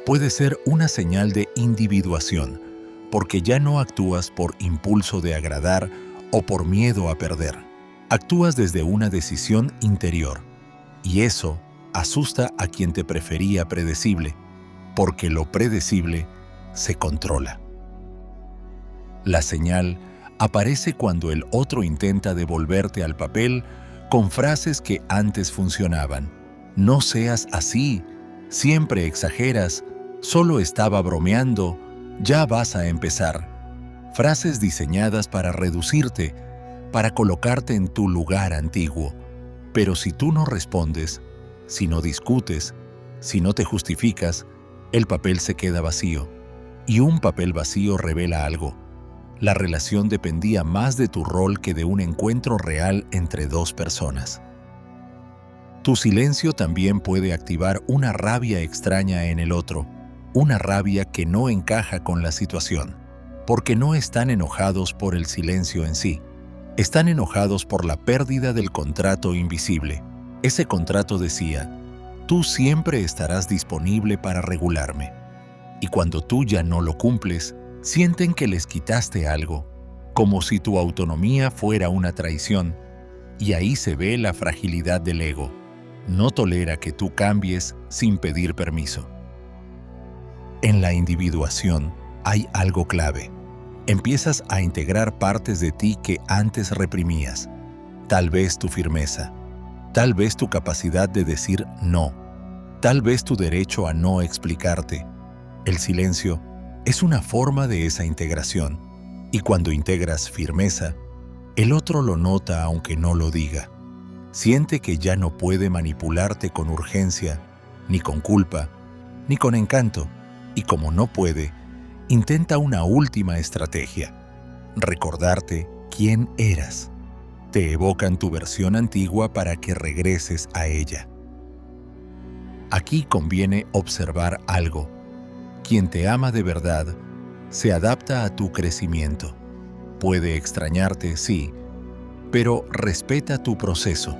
puede ser una señal de individuación, porque ya no actúas por impulso de agradar o por miedo a perder. Actúas desde una decisión interior, y eso asusta a quien te prefería predecible, porque lo predecible se controla. La señal aparece cuando el otro intenta devolverte al papel con frases que antes funcionaban. No seas así, siempre exageras, solo estaba bromeando, ya vas a empezar. Frases diseñadas para reducirte, para colocarte en tu lugar antiguo. Pero si tú no respondes, si no discutes, si no te justificas, el papel se queda vacío. Y un papel vacío revela algo. La relación dependía más de tu rol que de un encuentro real entre dos personas. Tu silencio también puede activar una rabia extraña en el otro, una rabia que no encaja con la situación, porque no están enojados por el silencio en sí, están enojados por la pérdida del contrato invisible. Ese contrato decía, tú siempre estarás disponible para regularme. Y cuando tú ya no lo cumples, sienten que les quitaste algo, como si tu autonomía fuera una traición, y ahí se ve la fragilidad del ego. No tolera que tú cambies sin pedir permiso. En la individuación hay algo clave. Empiezas a integrar partes de ti que antes reprimías. Tal vez tu firmeza, tal vez tu capacidad de decir no, tal vez tu derecho a no explicarte. El silencio es una forma de esa integración, y cuando integras firmeza, el otro lo nota aunque no lo diga. Siente que ya no puede manipularte con urgencia, ni con culpa, ni con encanto, y como no puede, intenta una última estrategia: recordarte quién eras. Te evocan tu versión antigua para que regreses a ella. Aquí conviene observar algo. Quien te ama de verdad se adapta a tu crecimiento. Puede extrañarte, sí, pero respeta tu proceso.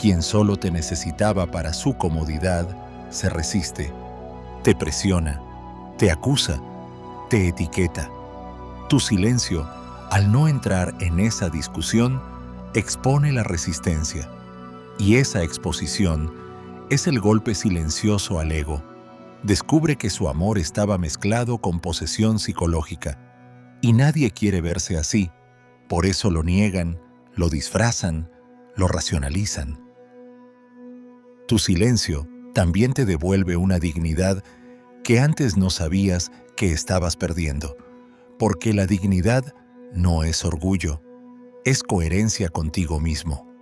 Quien solo te necesitaba para su comodidad se resiste, te presiona, te acusa, te etiqueta. Tu silencio, al no entrar en esa discusión, expone la resistencia. Y esa exposición es el golpe silencioso al ego. Descubre que su amor estaba mezclado con posesión psicológica. Y nadie quiere verse así. Por eso lo niegan, lo disfrazan, lo racionalizan. Tu silencio también te devuelve una dignidad que antes no sabías que estabas perdiendo. Porque la dignidad no es orgullo, es coherencia contigo mismo.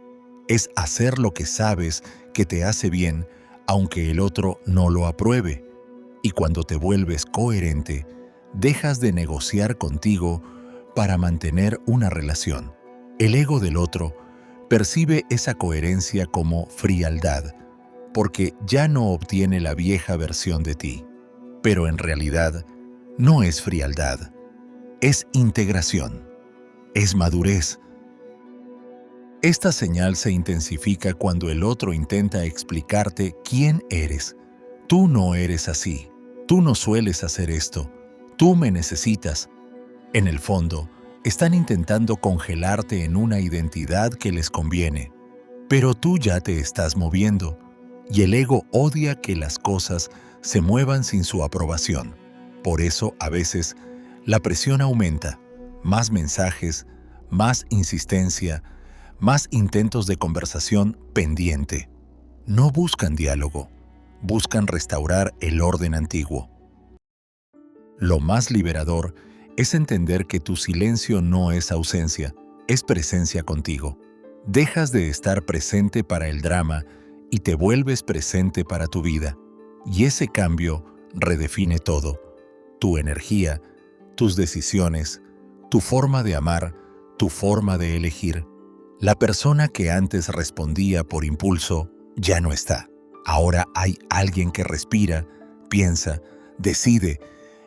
Es hacer lo que sabes que te hace bien, aunque el otro no lo apruebe. Y cuando te vuelves coherente, dejas de negociar contigo para mantener una relación. El ego del otro percibe esa coherencia como frialdad, porque ya no obtiene la vieja versión de ti. Pero en realidad, no es frialdad, es integración, es madurez. Esta señal se intensifica cuando el otro intenta explicarte quién eres. Tú no eres así, tú no sueles hacer esto, tú me necesitas. En el fondo, están intentando congelarte en una identidad que les conviene, pero tú ya te estás moviendo, y el ego odia que las cosas se muevan sin su aprobación. Por eso, a veces, la presión aumenta, más mensajes, más insistencia, más intentos de conversación pendiente. No buscan diálogo, buscan restaurar el orden antiguo. Lo más liberador es entender que tu silencio no es ausencia, es presencia contigo. Dejas de estar presente para el drama y te vuelves presente para tu vida. Y ese cambio redefine todo: tu energía, tus decisiones, tu forma de amar, tu forma de elegir. La persona que antes respondía por impulso ya no está. Ahora hay alguien que respira, piensa, decide,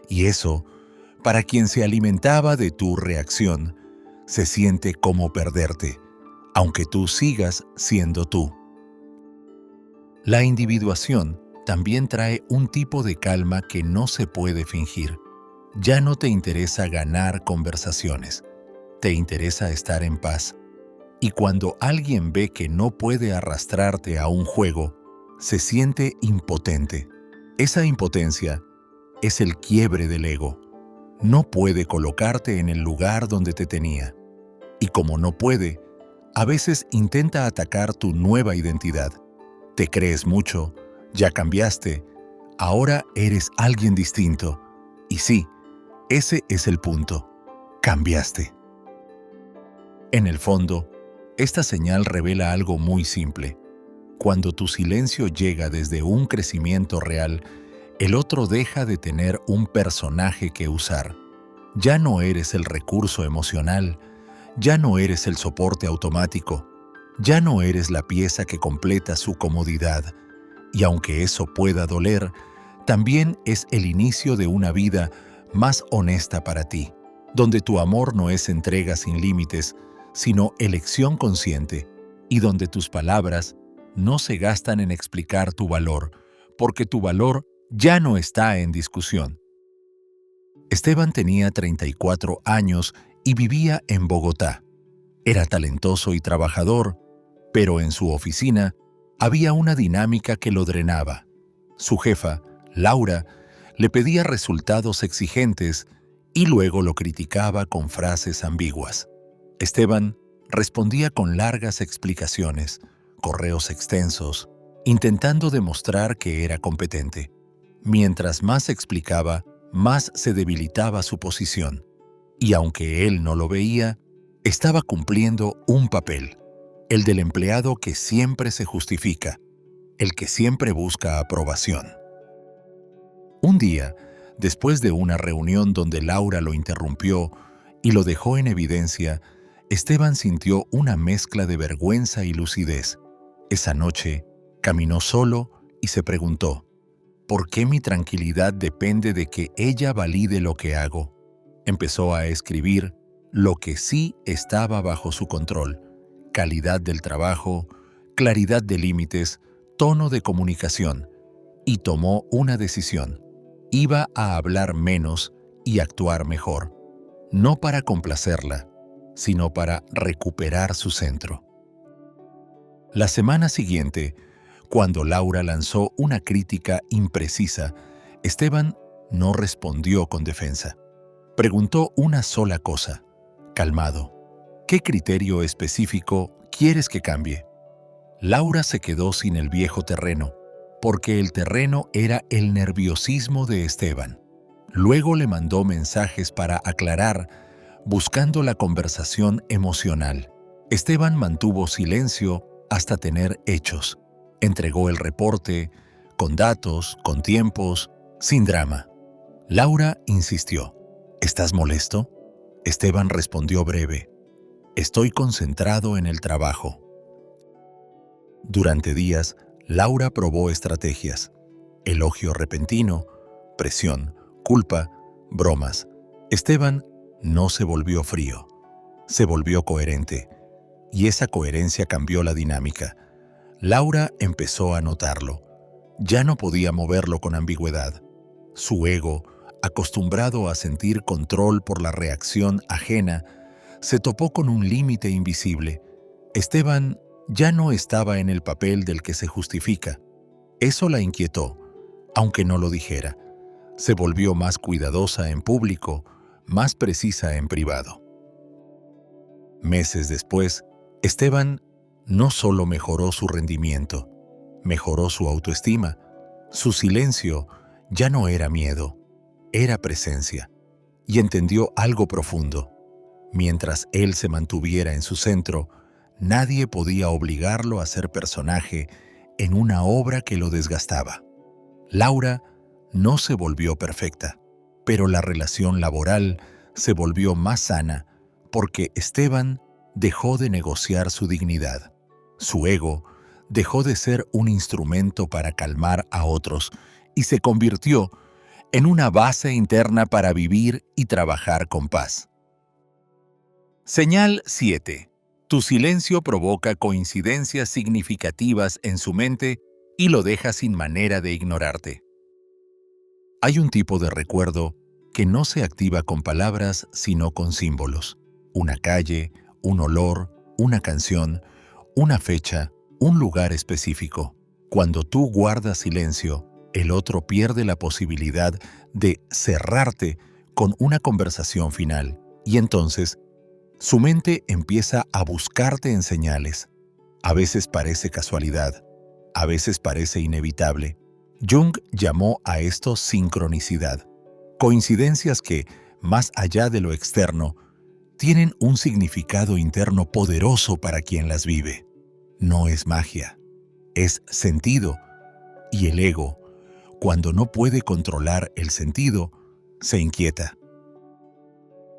y eso, para quien se alimentaba de tu reacción, se siente como perderte, aunque tú sigas siendo tú. La individuación también trae un tipo de calma que no se puede fingir. Ya no te interesa ganar conversaciones, te interesa estar en paz. Y cuando alguien ve que no puede arrastrarte a un juego, se siente impotente. Esa impotencia es el quiebre del ego. No puede colocarte en el lugar donde te tenía. Y como no puede, a veces intenta atacar tu nueva identidad. Te crees mucho, ya cambiaste, ahora eres alguien distinto. Y sí, ese es el punto. Cambiaste. En el fondo, esta señal revela algo muy simple. Cuando tu silencio llega desde un crecimiento real, el otro deja de tener un personaje que usar. Ya no eres el recurso emocional, ya no eres el soporte automático, ya no eres la pieza que completa su comodidad. Y aunque eso pueda doler, también es el inicio de una vida más honesta para ti, donde tu amor no es entrega sin límites, sino elección consciente, y donde tus palabras no se gastan en explicar tu valor, porque tu valor ya no está en discusión. Esteban tenía 34 años y vivía en Bogotá. Era talentoso y trabajador, pero en su oficina había una dinámica que lo drenaba. Su jefa, Laura, le pedía resultados exigentes y luego lo criticaba con frases ambiguas. Esteban respondía con largas explicaciones, correos extensos, intentando demostrar que era competente. Mientras más explicaba, más se debilitaba su posición. Y aunque él no lo veía, estaba cumpliendo un papel, el del empleado que siempre se justifica, el que siempre busca aprobación. Un día, después de una reunión donde Laura lo interrumpió y lo dejó en evidencia, Esteban sintió una mezcla de vergüenza y lucidez. Esa noche, caminó solo y se preguntó, ¿por qué mi tranquilidad depende de que ella valide lo que hago? Empezó a escribir lo que sí estaba bajo su control: calidad del trabajo, claridad de límites, tono de comunicación, y tomó una decisión. Iba a hablar menos y actuar mejor, no para complacerla, sino para recuperar su centro. La semana siguiente, cuando Laura lanzó una crítica imprecisa, Esteban no respondió con defensa. Preguntó una sola cosa, calmado: ¿qué criterio específico quieres que cambie? Laura se quedó sin el viejo terreno, porque el terreno era el nerviosismo de Esteban. Luego le mandó mensajes para aclarar, buscando la conversación emocional. Esteban mantuvo silencio hasta tener hechos. Entregó el reporte, con datos, con tiempos, sin drama. Laura insistió: ¿estás molesto? Esteban respondió breve: estoy concentrado en el trabajo. Durante días, Laura probó estrategias: elogio repentino, presión, culpa, bromas. Esteban no se volvió frío, se volvió coherente, y esa coherencia cambió la dinámica. Laura empezó a notarlo. Ya no podía moverlo con ambigüedad. Su ego, acostumbrado a sentir control por la reacción ajena, se topó con un límite invisible. Esteban ya no estaba en el papel del que se justifica. Eso la inquietó, aunque no lo dijera. Se volvió más cuidadosa en público, más precisa en privado. Meses después, Esteban no solo mejoró su rendimiento, mejoró su autoestima. Su silencio ya no era miedo, era presencia. Y entendió algo profundo: mientras él se mantuviera en su centro, nadie podía obligarlo a ser personaje en una obra que lo desgastaba. Laura no se volvió perfecta, pero la relación laboral se volvió más sana porque Esteban dejó de negociar su dignidad. Su ego dejó de ser un instrumento para calmar a otros y se convirtió en una base interna para vivir y trabajar con paz. Señal 7. Tu silencio provoca coincidencias significativas en su mente y lo deja sin manera de ignorarte. Hay un tipo de recuerdo que no se activa con palabras, sino con símbolos. Una calle, un olor, una canción, una fecha, un lugar específico. Cuando tú guardas silencio, el otro pierde la posibilidad de cerrarte con una conversación final, y entonces su mente empieza a buscarte en señales. A veces parece casualidad, a veces parece inevitable. Jung llamó a esto sincronicidad. Coincidencias que, más allá de lo externo, tienen un significado interno poderoso para quien las vive. No es magia, es sentido. Y el ego, cuando no puede controlar el sentido, se inquieta.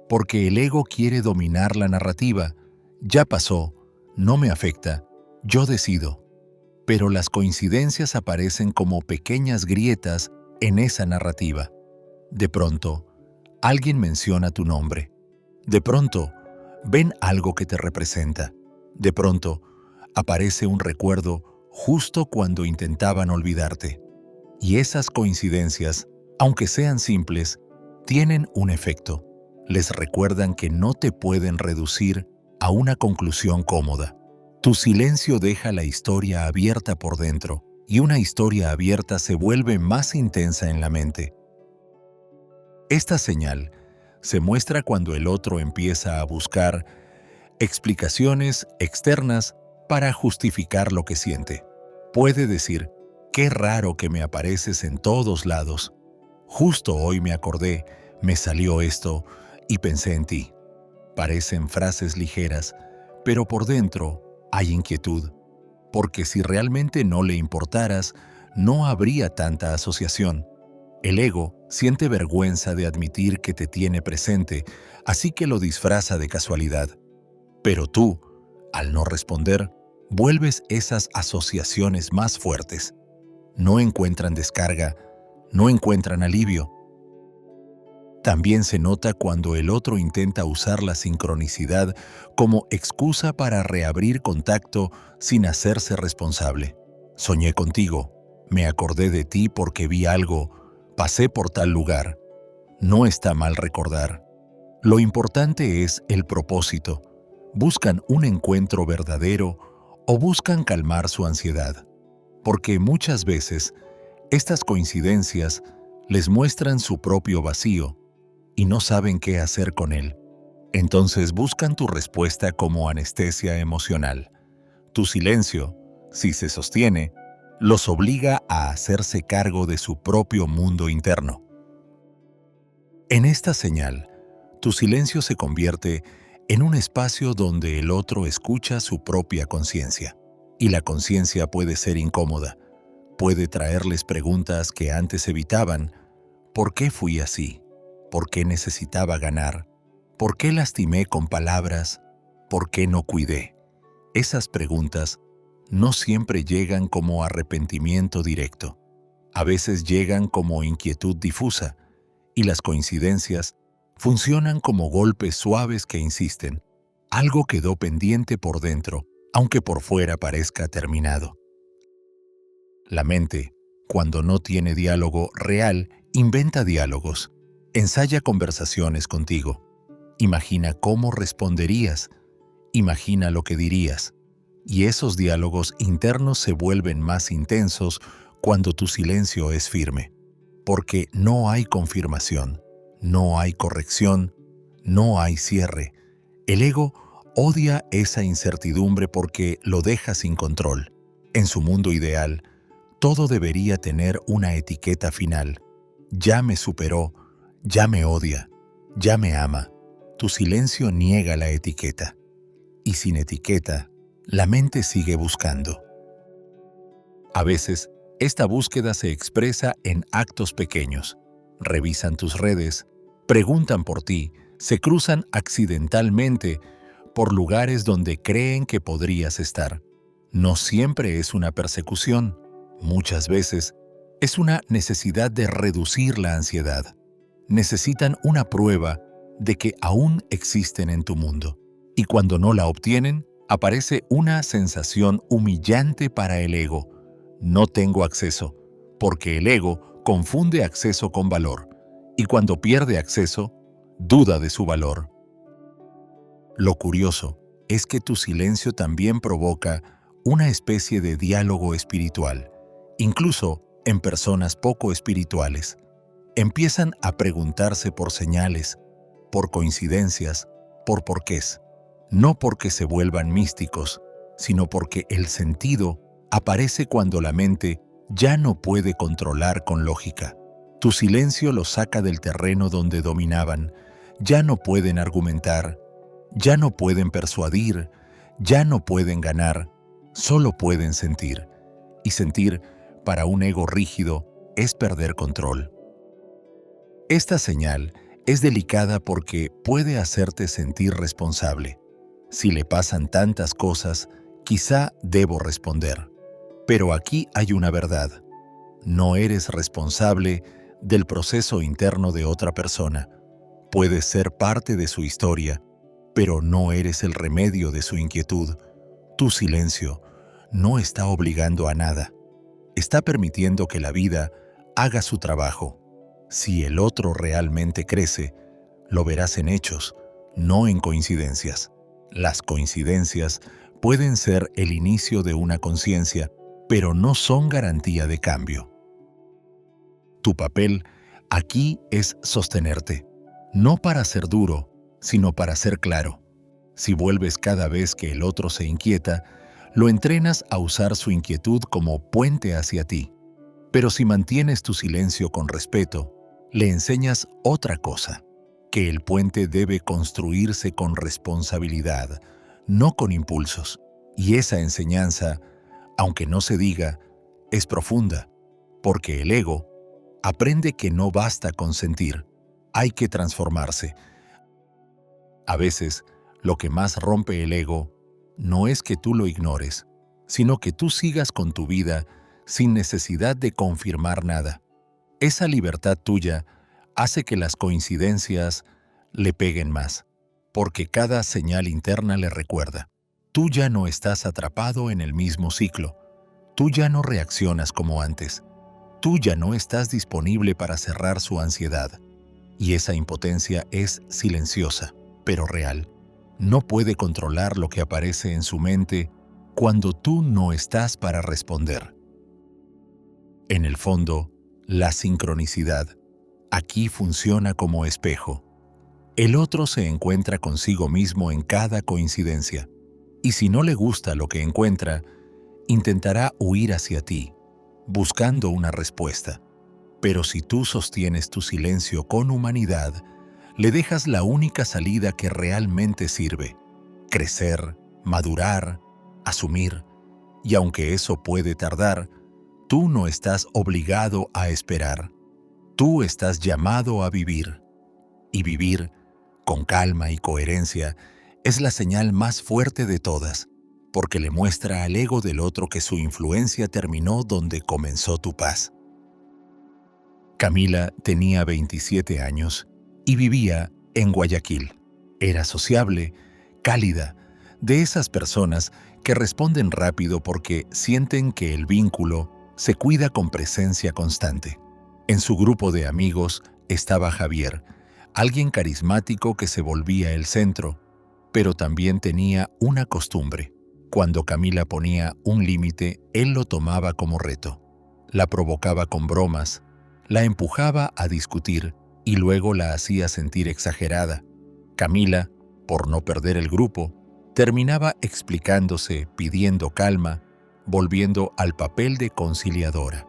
Porque el ego quiere dominar la narrativa. Ya pasó, no me afecta, yo decido. Pero las coincidencias aparecen como pequeñas grietas en esa narrativa. De pronto, alguien menciona tu nombre. De pronto, ven algo que te representa. De pronto, aparece un recuerdo justo cuando intentaban olvidarte. Y esas coincidencias, aunque sean simples, tienen un efecto. Les recuerdan que no te pueden reducir a una conclusión cómoda. Tu silencio deja la historia abierta por dentro, y una historia abierta se vuelve más intensa en la mente. Esta señal se muestra cuando el otro empieza a buscar explicaciones externas para justificar lo que siente. Puede decir, qué raro que me apareces en todos lados. Justo hoy me acordé, me salió esto y pensé en ti. Parecen frases ligeras, pero por dentro hay inquietud, porque si realmente no le importaras, no habría tanta asociación. El ego siente vergüenza de admitir que te tiene presente, así que lo disfraza de casualidad. Pero tú, al no responder, vuelves esas asociaciones más fuertes. No encuentran descarga, no encuentran alivio. También se nota cuando el otro intenta usar la sincronicidad como excusa para reabrir contacto sin hacerse responsable. Soñé contigo, me acordé de ti porque vi algo, pasé por tal lugar. No está mal recordar. Lo importante es el propósito. ¿Buscan un encuentro verdadero o buscan calmar su ansiedad? Porque muchas veces estas coincidencias les muestran su propio vacío y no saben qué hacer con él. Entonces buscan tu respuesta como anestesia emocional. Tu silencio, si se sostiene, los obliga a hacerse cargo de su propio mundo interno. En esta señal, tu silencio se convierte en un espacio donde el otro escucha su propia conciencia. Y la conciencia puede ser incómoda, puede traerles preguntas que antes evitaban. ¿Por qué fui así? ¿Por qué necesitaba ganar? ¿Por qué lastimé con palabras? ¿Por qué no cuidé? Esas preguntas no siempre llegan como arrepentimiento directo. A veces llegan como inquietud difusa, y las coincidencias funcionan como golpes suaves que insisten. Algo quedó pendiente por dentro, aunque por fuera parezca terminado. La mente, cuando no tiene diálogo real, inventa diálogos. Ensaya conversaciones contigo. Imagina cómo responderías. Imagina lo que dirías. Y esos diálogos internos se vuelven más intensos cuando tu silencio es firme. Porque no hay confirmación, no hay corrección, no hay cierre. El ego odia esa incertidumbre porque lo deja sin control. En su mundo ideal, todo debería tener una etiqueta final. Ya me superó, ya me odia, ya me ama. Tu silencio niega la etiqueta. Y sin etiqueta, la mente sigue buscando. A veces, esta búsqueda se expresa en actos pequeños. Revisan tus redes, preguntan por ti, se cruzan accidentalmente por lugares donde creen que podrías estar. No siempre es una persecución. Muchas veces es una necesidad de reducir la ansiedad. Necesitan una prueba de que aún existen en tu mundo. Y cuando no la obtienen, aparece una sensación humillante para el ego. No tengo acceso, porque el ego confunde acceso con valor. y cuando pierde acceso, duda de su valor. Lo curioso es que tu silencio también provoca una especie de diálogo espiritual, incluso en personas poco espirituales. Empiezan a preguntarse por señales, por coincidencias, por porqués, no porque se vuelvan místicos, sino porque el sentido aparece cuando la mente ya no puede controlar con lógica. Tu silencio los saca del terreno donde dominaban, ya no pueden argumentar, ya no pueden persuadir, ya no pueden ganar, solo pueden sentir. Y sentir, para un ego rígido, es perder control. Esta señal es delicada porque puede hacerte sentir responsable. Si le pasan tantas cosas, quizá debo responder. Pero aquí hay una verdad. No eres responsable del proceso interno de otra persona. Puedes ser parte de su historia, pero no eres el remedio de su inquietud. Tu silencio no está obligando a nada. Está permitiendo que la vida haga su trabajo. Si el otro realmente crece, lo verás en hechos, no en coincidencias. Las coincidencias pueden ser el inicio de una conciencia, pero no son garantía de cambio. Tu papel aquí es sostenerte, no para ser duro, sino para ser claro. Si vuelves cada vez que el otro se inquieta, lo entrenas a usar su inquietud como puente hacia ti. Pero si mantienes tu silencio con respeto, le enseñas otra cosa, que el puente debe construirse con responsabilidad, no con impulsos. Y esa enseñanza, aunque no se diga, es profunda, porque el ego aprende que no basta con sentir, hay que transformarse. A veces, lo que más rompe el ego no es que tú lo ignores, sino que tú sigas con tu vida sin necesidad de confirmar nada. Esa libertad tuya hace que las coincidencias le peguen más, porque cada señal interna le recuerda. Tú ya no estás atrapado en el mismo ciclo. Tú ya no reaccionas como antes. Tú ya no estás disponible para cerrar su ansiedad. Y esa impotencia es silenciosa, pero real. No puede controlar lo que aparece en su mente cuando tú no estás para responder. En el fondo, la sincronicidad aquí funciona como espejo. El otro se encuentra consigo mismo en cada coincidencia, y si no le gusta lo que encuentra, intentará huir hacia ti, buscando una respuesta. Pero si tú sostienes tu silencio con humanidad, le dejas la única salida que realmente sirve: crecer, madurar, asumir. Y aunque eso puede tardar, tú no estás obligado a esperar. Tú estás llamado a vivir. Y vivir, con calma y coherencia, es la señal más fuerte de todas, porque le muestra al ego del otro que su influencia terminó donde comenzó tu paz. Camila tenía 27 años y vivía en Guayaquil. Era sociable, cálida, de esas personas que responden rápido porque sienten que el vínculo se cuida con presencia constante. En su grupo de amigos estaba Javier, alguien carismático que se volvía el centro, pero también tenía una costumbre. Cuando Camila ponía un límite, él lo tomaba como reto. La provocaba con bromas, la empujaba a discutir y luego la hacía sentir exagerada. Camila, por no perder el grupo, terminaba explicándose, pidiendo calma, volviendo al papel de conciliadora.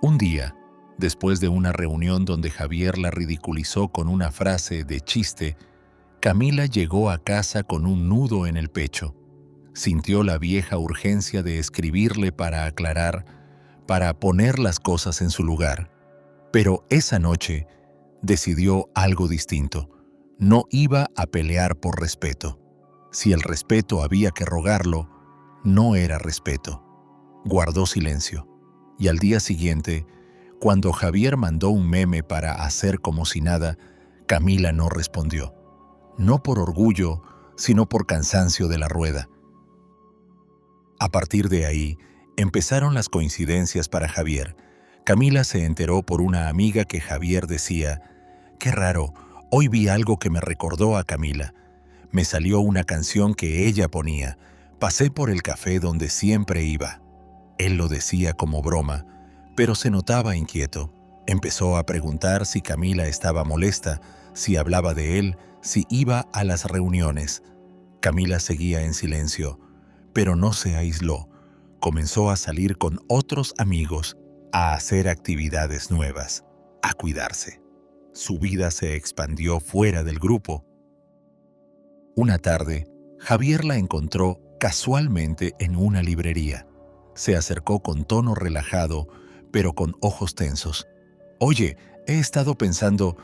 Un día, después de una reunión donde Javier la ridiculizó con una frase de chiste, Camila llegó a casa con un nudo en el pecho. Sintió la vieja urgencia de escribirle para aclarar, para poner las cosas en su lugar. Pero esa noche decidió algo distinto. No iba a pelear por respeto. Si el respeto había que rogarlo, no era respeto. Guardó silencio. Y al día siguiente, cuando Javier mandó un meme para hacer como si nada, Camila no respondió. No por orgullo, sino por cansancio de la rueda. A partir de ahí, empezaron las coincidencias para Javier. Camila se enteró por una amiga que Javier decía: «Qué raro, hoy vi algo que me recordó a Camila. Me salió una canción que ella ponía. Pasé por el café donde siempre iba». Él lo decía como broma, pero se notaba inquieto. Empezó a preguntar si Camila estaba molesta, si hablaba de él, si iba a las reuniones. Camila seguía en silencio, pero no se aisló. Comenzó a salir con otros amigos, a hacer actividades nuevas, a cuidarse. Su vida se expandió fuera del grupo. Una tarde, Javier la encontró casualmente en una librería. Se acercó con tono relajado, pero con ojos tensos. «Oye, he estado pensando,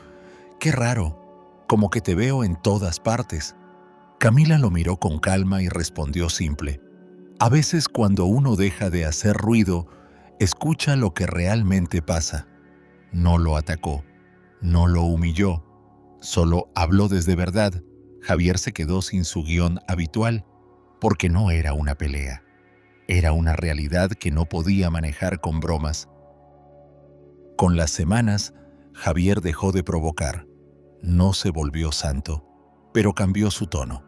qué raro, como que te veo en todas partes». Camila lo miró con calma y respondió simple: «A veces cuando uno deja de hacer ruido, escucha lo que realmente pasa». No lo atacó, no lo humilló, solo habló desde verdad. Javier se quedó sin su guión habitual, porque no era una pelea. Era una realidad que no podía manejar con bromas. Con las semanas, Javier dejó de provocar. No se volvió santo, pero cambió su tono.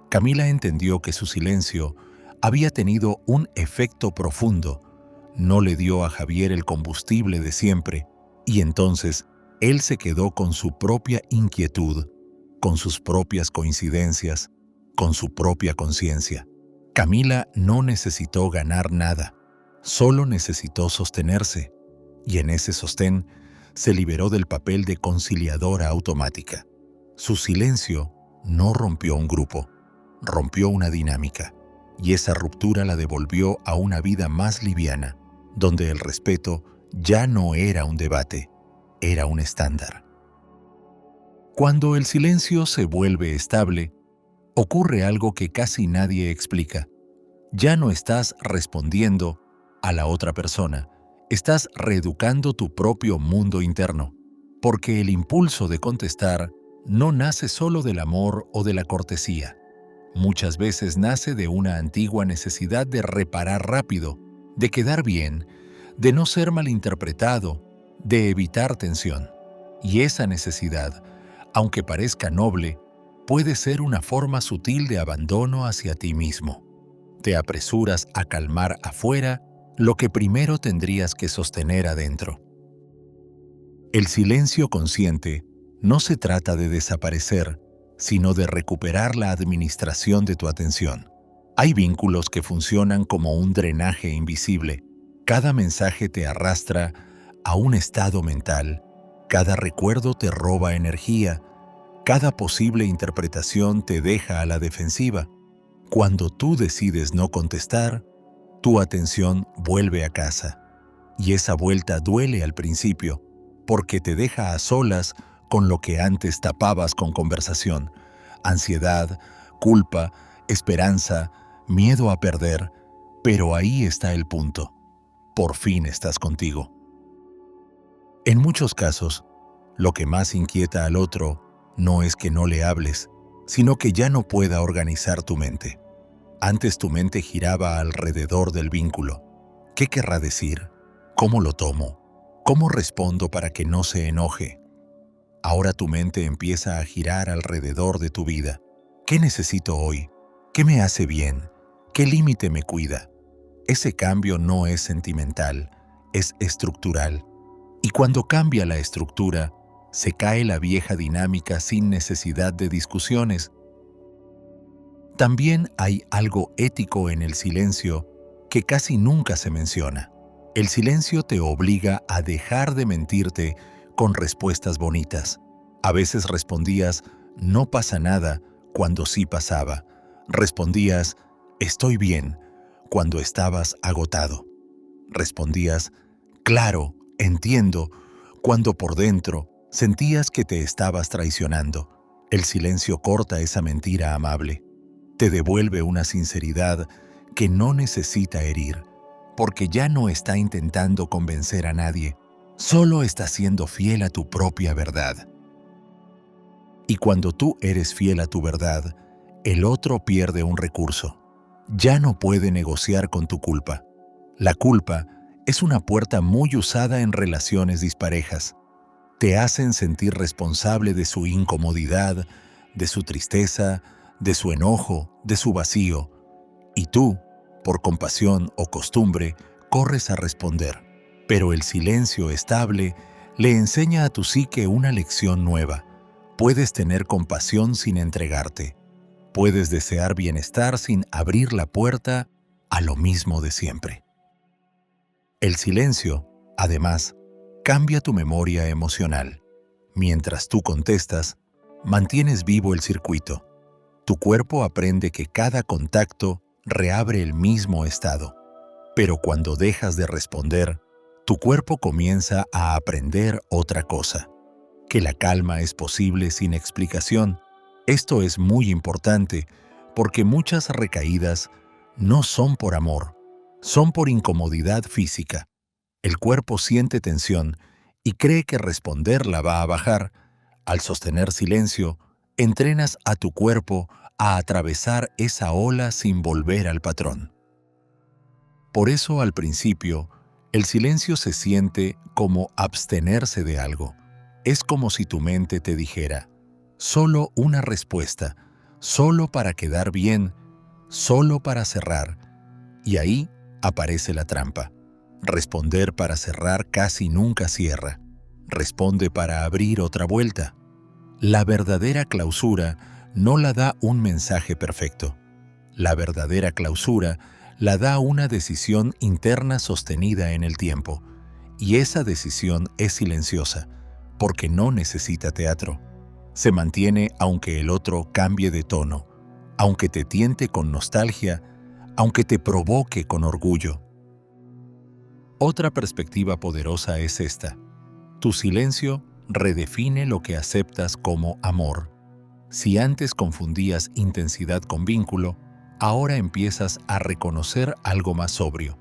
Camila entendió que su silencio había tenido un efecto profundo. No le dio a Javier el combustible de siempre, y entonces él se quedó con su propia inquietud, con sus propias coincidencias, con su propia conciencia. Camila no necesitó ganar nada, solo necesitó sostenerse, y en ese sostén se liberó del papel de conciliadora automática. Su silencio no rompió un grupo, rompió una dinámica, y esa ruptura la devolvió a una vida más liviana, donde el respeto ya no era un debate, era un estándar. Cuando el silencio se vuelve estable, ocurre algo que casi nadie explica. Ya no estás respondiendo a la otra persona, estás reeducando tu propio mundo interno, porque el impulso de contestar no nace solo del amor o de la cortesía. Muchas veces nace de una antigua necesidad de reparar rápido, de quedar bien, de no ser malinterpretado, de evitar tensión. Y esa necesidad, aunque parezca noble, puede ser una forma sutil de abandono hacia ti mismo. Te apresuras a calmar afuera lo que primero tendrías que sostener adentro. El silencio consciente no se trata de desaparecer, sino de recuperar la administración de tu atención. Hay vínculos que funcionan como un drenaje invisible. Cada mensaje te arrastra a un estado mental, cada recuerdo te roba energía, cada posible interpretación te deja a la defensiva. Cuando tú decides no contestar, tu atención vuelve a casa. Y esa vuelta duele al principio, porque te deja a solas con lo que antes tapabas con conversación: ansiedad, culpa, esperanza, miedo a perder. Pero ahí está el punto. Por fin estás contigo. En muchos casos, lo que más inquieta al otro no es que no le hables, sino que ya no pueda organizar tu mente. Antes tu mente giraba alrededor del vínculo. ¿Qué querrá decir? ¿Cómo lo tomo? ¿Cómo respondo para que no se enoje? Ahora tu mente empieza a girar alrededor de tu vida. ¿Qué necesito hoy? ¿Qué me hace bien? ¿Qué límite me cuida? Ese cambio no es sentimental, es estructural. Y cuando cambia la estructura, se cae la vieja dinámica sin necesidad de discusiones. También hay algo ético en el silencio que casi nunca se menciona. El silencio te obliga a dejar de mentirte con respuestas bonitas. A veces respondías «no pasa nada» cuando sí pasaba. Respondías «estoy bien» cuando estabas agotado. Respondías «claro, entiendo» cuando por dentro sentías que te estabas traicionando. El silencio corta esa mentira amable. Te devuelve una sinceridad que no necesita herir, porque ya no está intentando convencer a nadie, solo está siendo fiel a tu propia verdad. Y cuando tú eres fiel a tu verdad, el otro pierde un recurso. Ya no puede negociar con tu culpa. La culpa es una puerta muy usada en relaciones disparejas. Te hacen sentir responsable de su incomodidad, de su tristeza, de su enojo, de su vacío. Y tú, por compasión o costumbre, corres a responder. Pero el silencio estable le enseña a tu psique una lección nueva. Puedes tener compasión sin entregarte. Puedes desear bienestar sin abrir la puerta a lo mismo de siempre. El silencio, además, cambia tu memoria emocional. Mientras tú contestas, mantienes vivo el circuito. Tu cuerpo aprende que cada contacto reabre el mismo estado. Pero cuando dejas de responder, tu cuerpo comienza a aprender otra cosa, que la calma es posible sin explicación. Esto es muy importante porque muchas recaídas no son por amor, son por incomodidad física. El cuerpo siente tensión y cree que responder la va a bajar. Al sostener silencio, entrenas a tu cuerpo a atravesar esa ola sin volver al patrón. Por eso, al principio, el silencio se siente como abstenerse de algo. Es como si tu mente te dijera, solo una respuesta, solo para quedar bien, solo para cerrar. Y ahí aparece la trampa. Responder para cerrar casi nunca cierra. Responde para abrir otra vuelta. La verdadera clausura no la da un mensaje perfecto. La verdadera clausura la da una decisión interna sostenida en el tiempo. Y esa decisión es silenciosa, porque no necesita teatro. Se mantiene aunque el otro cambie de tono, aunque te tiente con nostalgia, aunque te provoque con orgullo. Otra perspectiva poderosa es esta. Tu silencio redefine lo que aceptas como amor. Si antes confundías intensidad con vínculo, ahora empiezas a reconocer algo más sobrio.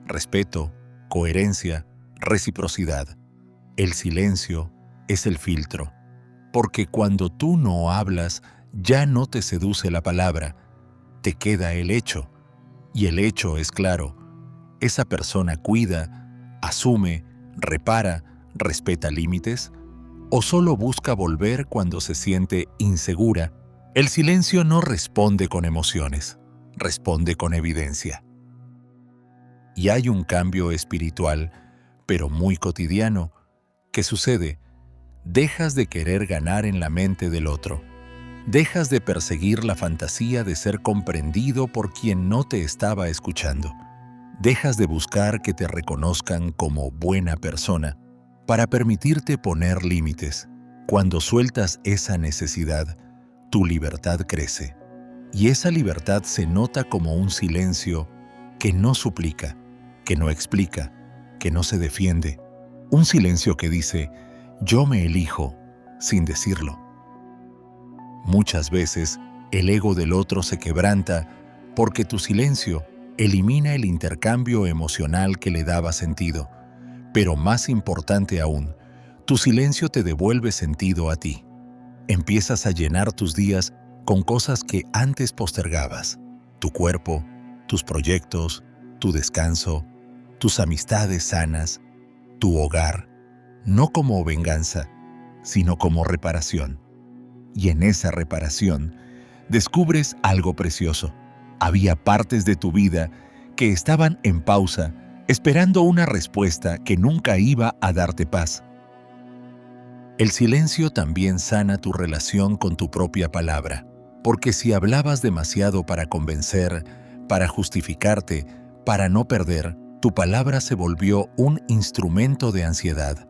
Respeto, coherencia, reciprocidad. El silencio es el filtro, porque cuando tú no hablas, ya no te seduce la palabra, te queda el hecho. Y el hecho es claro. Esa persona cuida, asume, repara, respeta límites, o solo busca volver cuando se siente insegura. El silencio no responde con emociones, responde con evidencia. Y hay un cambio espiritual, pero muy cotidiano, que sucede. Dejas de querer ganar en la mente del otro. Dejas de perseguir la fantasía de ser comprendido por quien no te estaba escuchando. Dejas de buscar que te reconozcan como buena persona para permitirte poner límites. Cuando sueltas esa necesidad, tu libertad crece. Y esa libertad se nota como un silencio que no suplica, que no explica, que no se defiende. Un silencio que dice, yo me elijo, sin decirlo. Muchas veces, el ego del otro se quebranta porque tu silencio elimina el intercambio emocional que le daba sentido. Pero más importante aún, tu silencio te devuelve sentido a ti. Empiezas a llenar tus días con cosas que antes postergabas. Tu cuerpo, tus proyectos, tu descanso, tus amistades sanas, tu hogar, no como venganza, sino como reparación. Y en esa reparación, descubres algo precioso. Había partes de tu vida que estaban en pausa, esperando una respuesta que nunca iba a darte paz. El silencio también sana tu relación con tu propia palabra, porque si hablabas demasiado para convencer, para justificarte, para no perder, tu palabra se volvió un instrumento de ansiedad.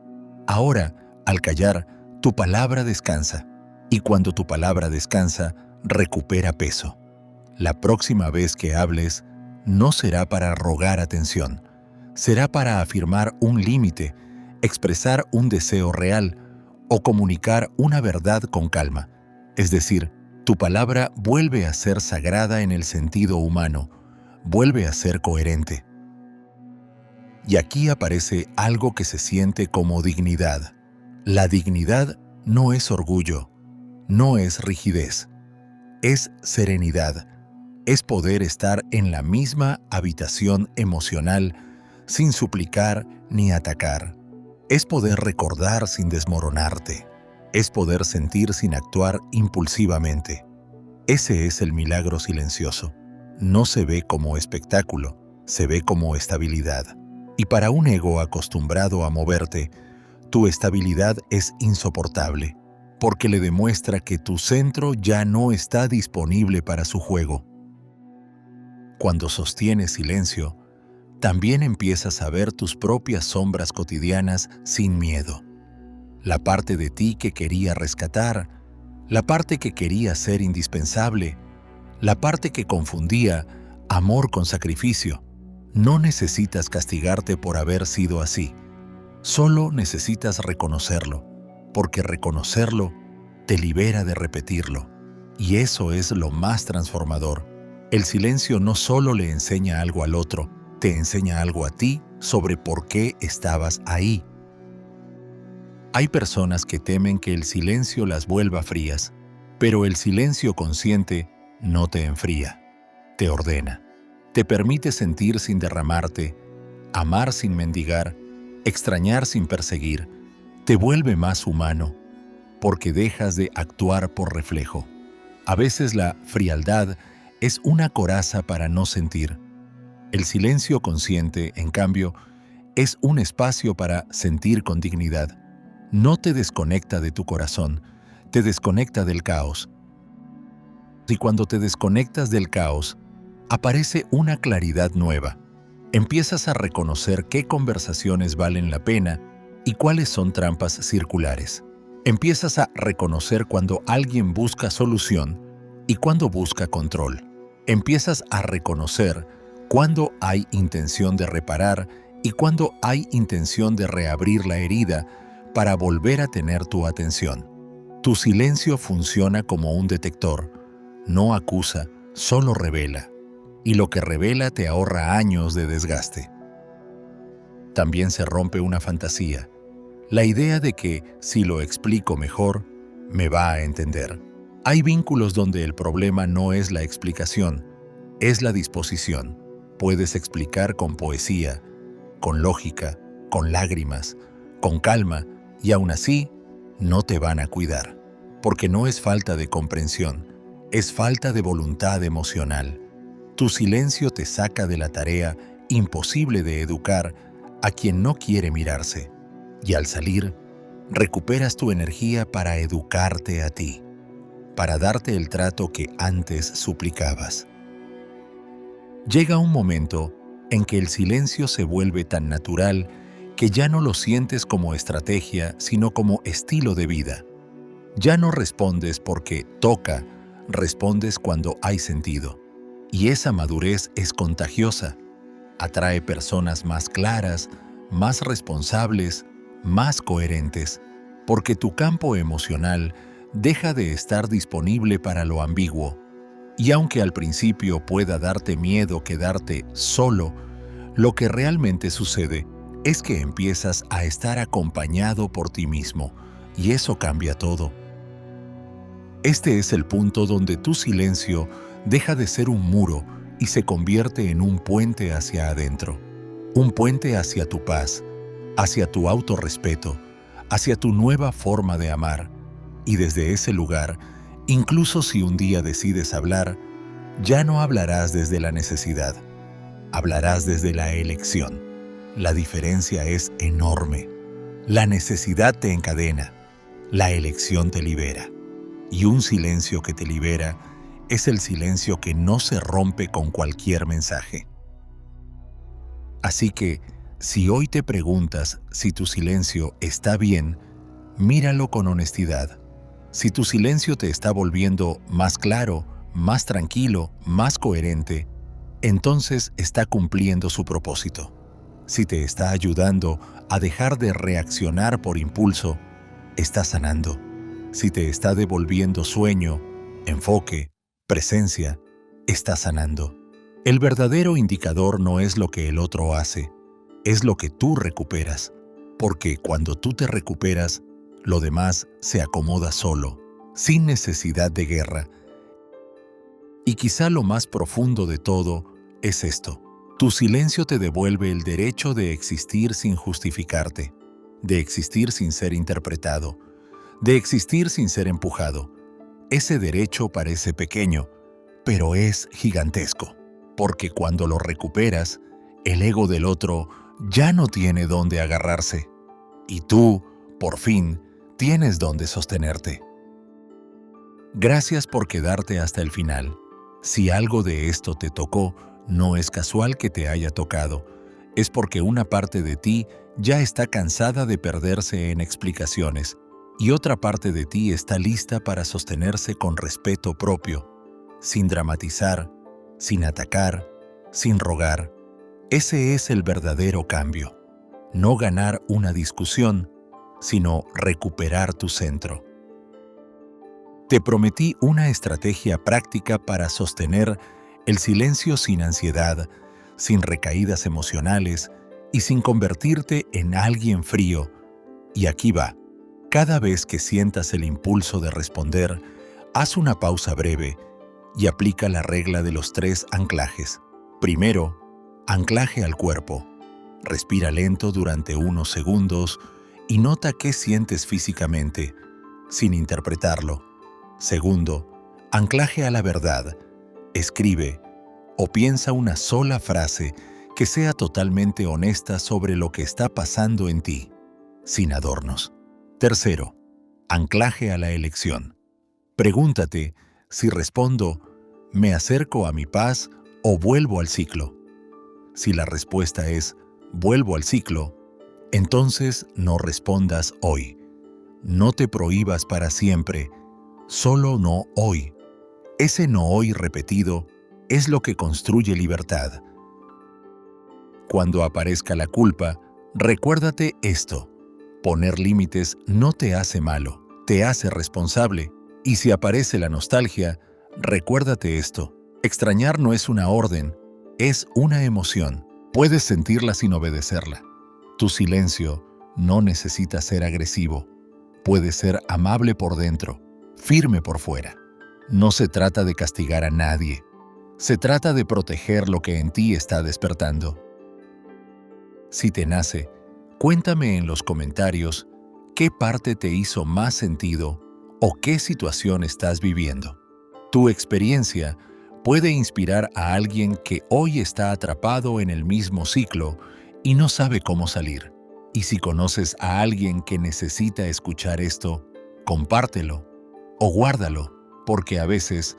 Ahora, al callar, tu palabra descansa, y cuando tu palabra descansa, recupera peso. La próxima vez que hables, no será para rogar atención, será para afirmar un límite, expresar un deseo real o comunicar una verdad con calma. Es decir, tu palabra vuelve a ser sagrada en el sentido humano, vuelve a ser coherente. Y aquí aparece algo que se siente como dignidad. La dignidad no es orgullo, no es rigidez, es serenidad. Es poder estar en la misma habitación emocional sin suplicar ni atacar. Es poder recordar sin desmoronarte. Es poder sentir sin actuar impulsivamente. Ese es el milagro silencioso. No se ve como espectáculo, se ve como estabilidad. Y para un ego acostumbrado a moverte, tu estabilidad es insoportable, porque le demuestra que tu centro ya no está disponible para su juego. Cuando sostienes silencio, también empiezas a ver tus propias sombras cotidianas sin miedo. La parte de ti que quería rescatar, la parte que quería ser indispensable, la parte que confundía amor con sacrificio. No necesitas castigarte por haber sido así. Solo necesitas reconocerlo, porque reconocerlo te libera de repetirlo. Y eso es lo más transformador. El silencio no solo le enseña algo al otro, te enseña algo a ti sobre por qué estabas ahí. Hay personas que temen que el silencio las vuelva frías, pero el silencio consciente no te enfría, te ordena, te permite sentir sin derramarte, amar sin mendigar, extrañar sin perseguir, te vuelve más humano, porque dejas de actuar por reflejo. A veces la frialdad es una coraza para no sentir. El silencio consciente, en cambio, es un espacio para sentir con dignidad. No te desconecta de tu corazón, te desconecta del caos. Y cuando te desconectas del caos, aparece una claridad nueva. Empiezas a reconocer qué conversaciones valen la pena y cuáles son trampas circulares. Empiezas a reconocer cuando alguien busca solución y cuando busca control. Empiezas a reconocer cuando hay intención de reparar y cuando hay intención de reabrir la herida para volver a tener tu atención. Tu silencio funciona como un detector. No acusa, solo revela. Y lo que revela te ahorra años de desgaste. También se rompe una fantasía. La idea de que, si lo explico mejor, me va a entender. Hay vínculos donde el problema no es la explicación, es la disposición. Puedes explicar con poesía, con lógica, con lágrimas, con calma, y aún así, no te van a cuidar. Porque no es falta de comprensión, es falta de voluntad emocional. Tu silencio te saca de la tarea imposible de educar a quien no quiere mirarse. Y al salir, recuperas tu energía para educarte a ti, para darte el trato que antes suplicabas. Llega un momento en que el silencio se vuelve tan natural que ya no lo sientes como estrategia, sino como estilo de vida. Ya no respondes porque toca, respondes cuando hay sentido. Y esa madurez es contagiosa. Atrae personas más claras, más responsables, más coherentes, porque tu campo emocional deja de estar disponible para lo ambiguo. Y aunque al principio pueda darte miedo quedarte solo, lo que realmente sucede es que empiezas a estar acompañado por ti mismo, y eso cambia todo. Este es el punto donde tu silencio deja de ser un muro y se convierte en un puente hacia adentro. Un puente hacia tu paz, hacia tu autorrespeto, hacia tu nueva forma de amar. Y desde ese lugar, incluso si un día decides hablar, ya no hablarás desde la necesidad, hablarás desde la elección. La diferencia es enorme. La necesidad te encadena, la elección te libera. Y un silencio que te libera es el silencio que no se rompe con cualquier mensaje. Así que, si hoy te preguntas si tu silencio está bien, míralo con honestidad. Si tu silencio te está volviendo más claro, más tranquilo, más coherente, entonces está cumpliendo su propósito. Si te está ayudando a dejar de reaccionar por impulso, está sanando. Si te está devolviendo sueño, enfoque, presencia, está sanando. El verdadero indicador no es lo que el otro hace, es lo que tú recuperas, porque cuando tú te recuperas, lo demás se acomoda solo, sin necesidad de guerra. Y quizá lo más profundo de todo es esto. Tu silencio te devuelve el derecho de existir sin justificarte, de existir sin ser interpretado, de existir sin ser empujado. Ese derecho parece pequeño, pero es gigantesco, porque cuando lo recuperas, el ego del otro ya no tiene dónde agarrarse, y tú, por fin, tienes dónde sostenerte. Gracias por quedarte hasta el final. Si algo de esto te tocó, no es casual que te haya tocado, es porque una parte de ti ya está cansada de perderse en explicaciones y otra parte de ti está lista para sostenerse con respeto propio, sin dramatizar, sin atacar, sin rogar. Ese es el verdadero cambio. No ganar una discusión, sino recuperar tu centro. Te prometí una estrategia práctica para sostener el silencio sin ansiedad, sin recaídas emocionales y sin convertirte en alguien frío. Y aquí va. Cada vez que sientas el impulso de responder, haz una pausa breve y aplica la regla de los 3 anclajes. Primero, anclaje al cuerpo. Respira lento durante unos segundos y nota qué sientes físicamente, sin interpretarlo. Segundo, anclaje a la verdad. Escribe o piensa una sola frase que sea totalmente honesta sobre lo que está pasando en ti, sin adornos. Tercero, anclaje a la elección. Pregúntate si respondo, ¿me acerco a mi paz o vuelvo al ciclo? Si la respuesta es, vuelvo al ciclo, entonces no respondas hoy. No te prohíbas para siempre, solo no hoy. Ese no hoy repetido es lo que construye libertad. Cuando aparezca la culpa, recuérdate esto. Poner límites no te hace malo, te hace responsable. Y si aparece la nostalgia, recuérdate esto. Extrañar no es una orden, es una emoción. Puedes sentirla sin obedecerla. Tu silencio no necesita ser agresivo. Puede ser amable por dentro, firme por fuera. No se trata de castigar a nadie. Se trata de proteger lo que en ti está despertando. Si te nace, cuéntame en los comentarios qué parte te hizo más sentido o qué situación estás viviendo. Tu experiencia puede inspirar a alguien que hoy está atrapado en el mismo ciclo y no sabe cómo salir. Y si conoces a alguien que necesita escuchar esto, compártelo o guárdalo, porque a veces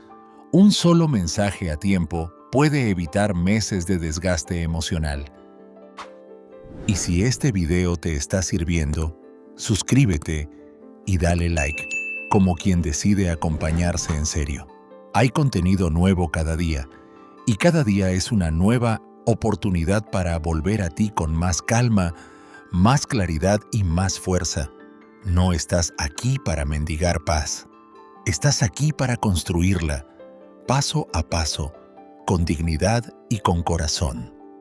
un solo mensaje a tiempo puede evitar meses de desgaste emocional. Y si este video te está sirviendo, suscríbete y dale like, como quien decide acompañarse en serio. Hay contenido nuevo cada día, y cada día es una nueva oportunidad para volver a ti con más calma, más claridad y más fuerza. No estás aquí para mendigar paz. Estás aquí para construirla, paso a paso, con dignidad y con corazón.